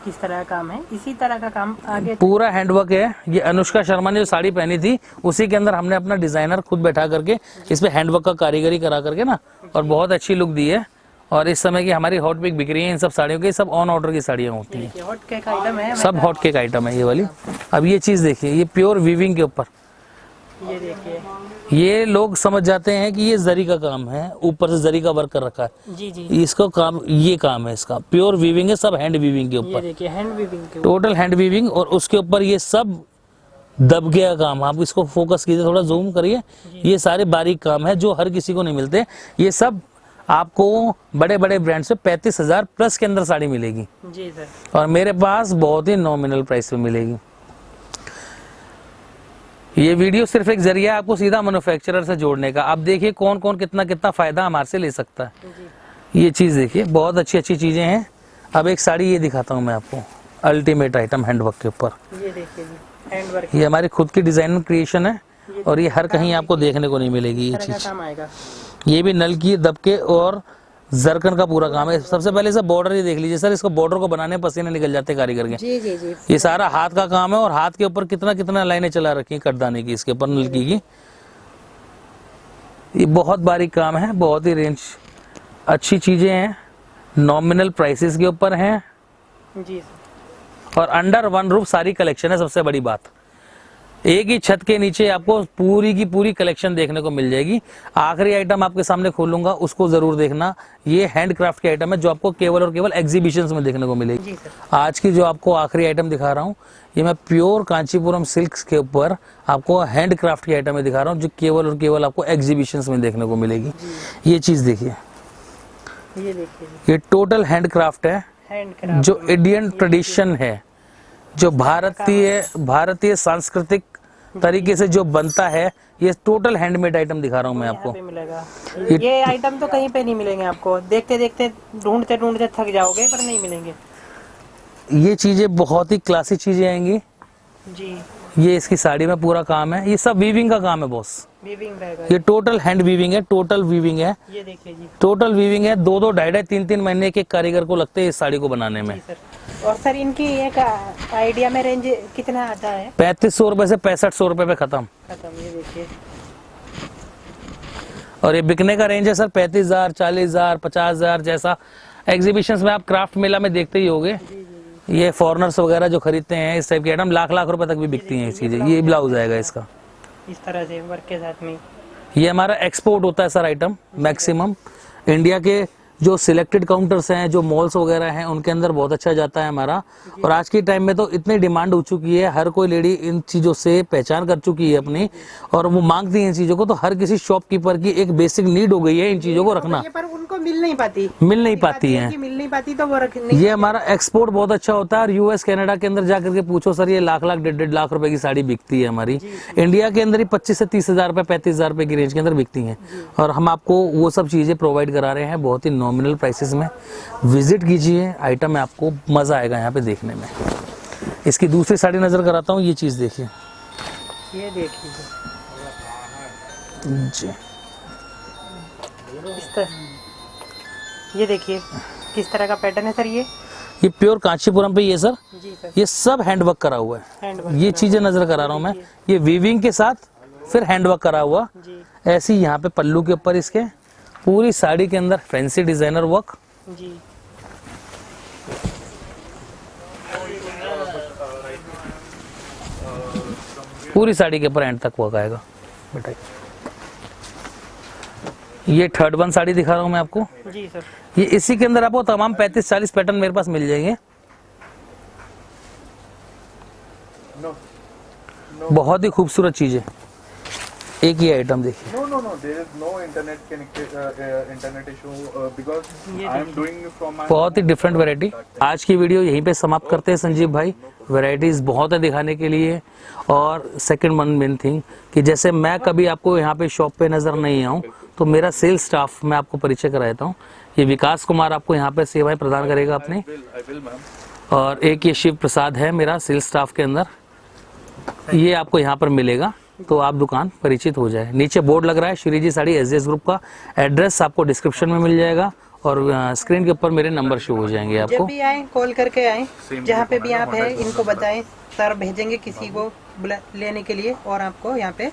किस तरह का काम है। इसी तरह का काम आगे पूरा हैंडवर्क है। ये अनुष्का शर्मा ने जो साड़ी पहनी थी उसी के अंदर हमने अपना डिजाइनर खुद बैठा करके इस पे हैंडवर्क का कारीगरी करा करके ना, और बहुत अच्छी लुक दी है। और इस समय की हमारी हॉट पिक बिक रही है इन सब साड़ियों की, सब ऑन ऑर्डर की साड़ियाँ होती हैं। हॉट केक आइटम है, सब हॉट केक आइटम है ये वाली। अब ये चीज देखिए, ये प्योर वीविंग के ऊपर, ये देखिए। ये लोग समझ जाते हैं कि ये जरी का काम है, ऊपर से जरी का वर्क कर रखा है। जी जी। इसका काम, ये काम है इसका, प्योर वीविंग है, सब हैंड वीविंग के ये ऊपर, देखिए हैंड वीविंग के टोटल हैंड वीविंग। और उसके ऊपर ये सब दब गया काम। आप इसको फोकस कीजिए, थोड़ा जूम करिए। ये सारे बारीक काम है जो हर किसी को नहीं मिलते। ये सब आपको बड़े बड़े ब्रांड से 35,000 प्लस के अंदर साड़ी मिलेगी। जी सर। और मेरे पास बहुत ही नॉमिनल प्राइस पे मिलेगी। ये वीडियो सिर्फ एक जरिया है आपको सीधा मैन्युफैक्चरर से जोड़ने का। आप देखिए कौन कौन कितना कितना फायदा हमारे से ले सकता है। ये चीज देखिए, बहुत अच्छी अच्छी चीजें हैं। अब एक साड़ी ये दिखाता हूँ मैं आपको, अल्टीमेट आइटम हैंडवर्क के ऊपर। ये देखिए जी, हैंडवर्क। ये हमारी खुद की डिजाइन क्रिएशन है। और ये हर कहीं आपको देखने को नहीं मिलेगी ये तरह का चीज। काम आएगा। ये भी नलकी, दबके और जरकन का पूरा काम है। सबसे पहले सर बॉर्डर ही देख लीजिए सर, इसको बॉर्डर को बनाने में पसीने निकल जाते हैं कारीगर के। जी जी जी। ये सारा हाथ का काम है और हाथ के ऊपर कितना कितना लाइनें चला रखी हैं कटदाने की, इसके ऊपर नलकी की। ये बहुत बारीक काम है, बहुत ही रेंज अच्छी चीजें हैं, नॉमिनल प्राइसेस के ऊपर हैं जी और अंडर वन रूफ सारी कलेक्शन है। सबसे बड़ी बात, एक ही छत के नीचे आपको पूरी की पूरी कलेक्शन देखने को मिल जाएगी। आखिरी आइटम आपके सामने खोलूंगा, उसको जरूर देखना। ये हैंडक्राफ्ट की आइटम है जो आपको केवल और केवल एग्जीबिशंस में देखने को मिलेगी। जी सर। आज की जो आपको आखिरी आइटम दिखा रहा हूँ, ये मैं प्योर कांचीपुरम सिल्क्स के ऊपर आपको हैंडक्राफ्ट की आइटम दिखा रहा हूँ जो केवल और केवल आपको एग्जीबिशंस में देखने को मिलेगी। ये चीज देखिए, ये देखिए ये टोटल हैंडक्राफ्ट है, हैंडक्राफ्ट जो इंडियन ट्रेडिशन है, जो भारतीय सांस्कृतिक तरीके से जो बनता है। ये टोटल हैंडमेड आइटम दिखा रहा हूँ मैं आपको। पे मिलेगा। ये आइटम तो कहीं पे नहीं मिलेंगे आपको, देखते देखते ढूंढते ढूंढते थक जाओगे पर नहीं मिलेंगे। ये चीजें बहुत ही क्लासिक चीजें आएंगी। जी। ये इसकी साड़ी में पूरा काम है, ये सब वीविंग का काम है बॉस। वीविंग रहेगा। ये टोटल हैंड वीविंग है, टोटल वीविंग है, ये देखिए जी। टोटल वीविंग है। 2-2, 2.5-2, 3-3 महीने के कारीगर को लगते हैं इस साड़ी को बनाने में। जी सर। और सर इनकी एक आइडिया में रेंज कितना आता है? 3500 रुपए से 6500 रुपए पे खत्म। ये देखिए। और ये बिकने का रेंज है सर 35,000, 40,000, 50,000। जैसा एग्जीबिशंस में आप क्राफ्ट मेला में देखते ही होगे, ये फॉरेनर्स वगैरह जो खरीदते हैं इस टाइप की आइटम लाख रुपए तक भी बिकती हैं ये चीजें। ये ब्लाउज आएगा इसका इस तरह से वर्क के साथ में। ये हमारा एक्सपोर्ट होता है सर आइटम मैक्सिमम। इंडिया के जो सिलेक्टेड काउंटर्स हैं, जो मॉल्स वगैरह हैं, उनके अंदर बहुत अच्छा जाता है हमारा। और आज के टाइम में तो इतनी डिमांड हो चुकी है, हर कोई लेडी इन चीज़ों से पहचान कर चुकी है अपनी, और वो मांगती है इन चीज़ों को। तो हर किसी शॉपकीपर की एक बेसिक नीड हो गई है इन चीज़ों को रखना। पर उनको मिल नहीं पाती मिल नहीं पाती तो वो रख नहीं। ये हमारा एक्सपोर्ट बहुत अच्छा होता है। और यूएस कनाडा के अंदर जाकर के पूछो सर, ये लाख 1.5 लाख रुपए की साड़ी बिकती है हमारी। इंडिया के अंदर ही 25 से 30,000 रुपए, 35,000 रुपए की रेंज के अंदर बिकती हैं। और हम आपको वो सब चीजें प्रोवाइड करा रहे हैं बहुत ही नॉमिनल प्राइसेस में। विजिट कीजिए, आइटम में आपको मजा आएगा यहाँ पे देखने में। इसकी दूसरी साड़ी नजर कराता हूँ, ये चीज देखिए। ये देखिए जी, ये देखिए किस तरह का पैटर्न है सर। ये प्योर कांचीपुरम पे ये सर, जी सर। ये सब हैंडवर्क करा हुआ है। हैंडवर्क ये चीजें नजर करा रहा हूँ मैं, ये वीविंग के साथ फिर हैंडवर्क करा हुआ। जी ऐसे ही यहाँ पे पल्लू के ऊपर इसके पूरी साड़ी के अंदर फैंसी डिजाइनर वर्क। जी। पूरी साड़ी के ऊपर एंड तक वर्क आएगा। बताइए, ये थर्ड वन साड़ी दिखा रहा हूँ मैं आपको। जी सर। ये इसी के अंदर आपको तमाम 35-40 पैटर्न मेरे पास मिल जाएंगे। बहुत ही खूबसूरत चीज है। एक ही आइटम देखिए। No, there is no internet issue because I am doing from my बहुत ही डिफरेंट वैरायटी। आज की वीडियो यहीं पे समाप्त करते हैं संजीव भाई। वैरायटीज बहुत है दिखाने के लिए। और सेकंड वन मेन थिंग कि जैसे मैं कभी आपको यहाँ पे शॉप पे नजर नहीं आऊँ तो मेरा सेल्स स्टाफ मैं आपको परिचय कराता हूँ। ये विकास कुमार आपको यहाँ पे सेवाएं प्रदान करेगा अपनी। और एक ये शिव प्रसाद है मेरा सेल्स स्टाफ के अंदर, ये आपको यहाँ पर मिलेगा। तो आप दुकान परिचित हो जाए। नीचे बोर्ड लग रहा है श्री जी साड़ी एसजीएस ग्रुप का, एड्रेस आपको डिस्क्रिप्शन में मिल जाएगा और स्क्रीन के ऊपर मेरे नंबर शो हो जाएंगे आपको। जब भी आए कॉल करके आए, जहाँ पे भी आप हैं इनको बताएं, सर भेजेंगे किसी को लेने के लिए और आपको यहाँ पे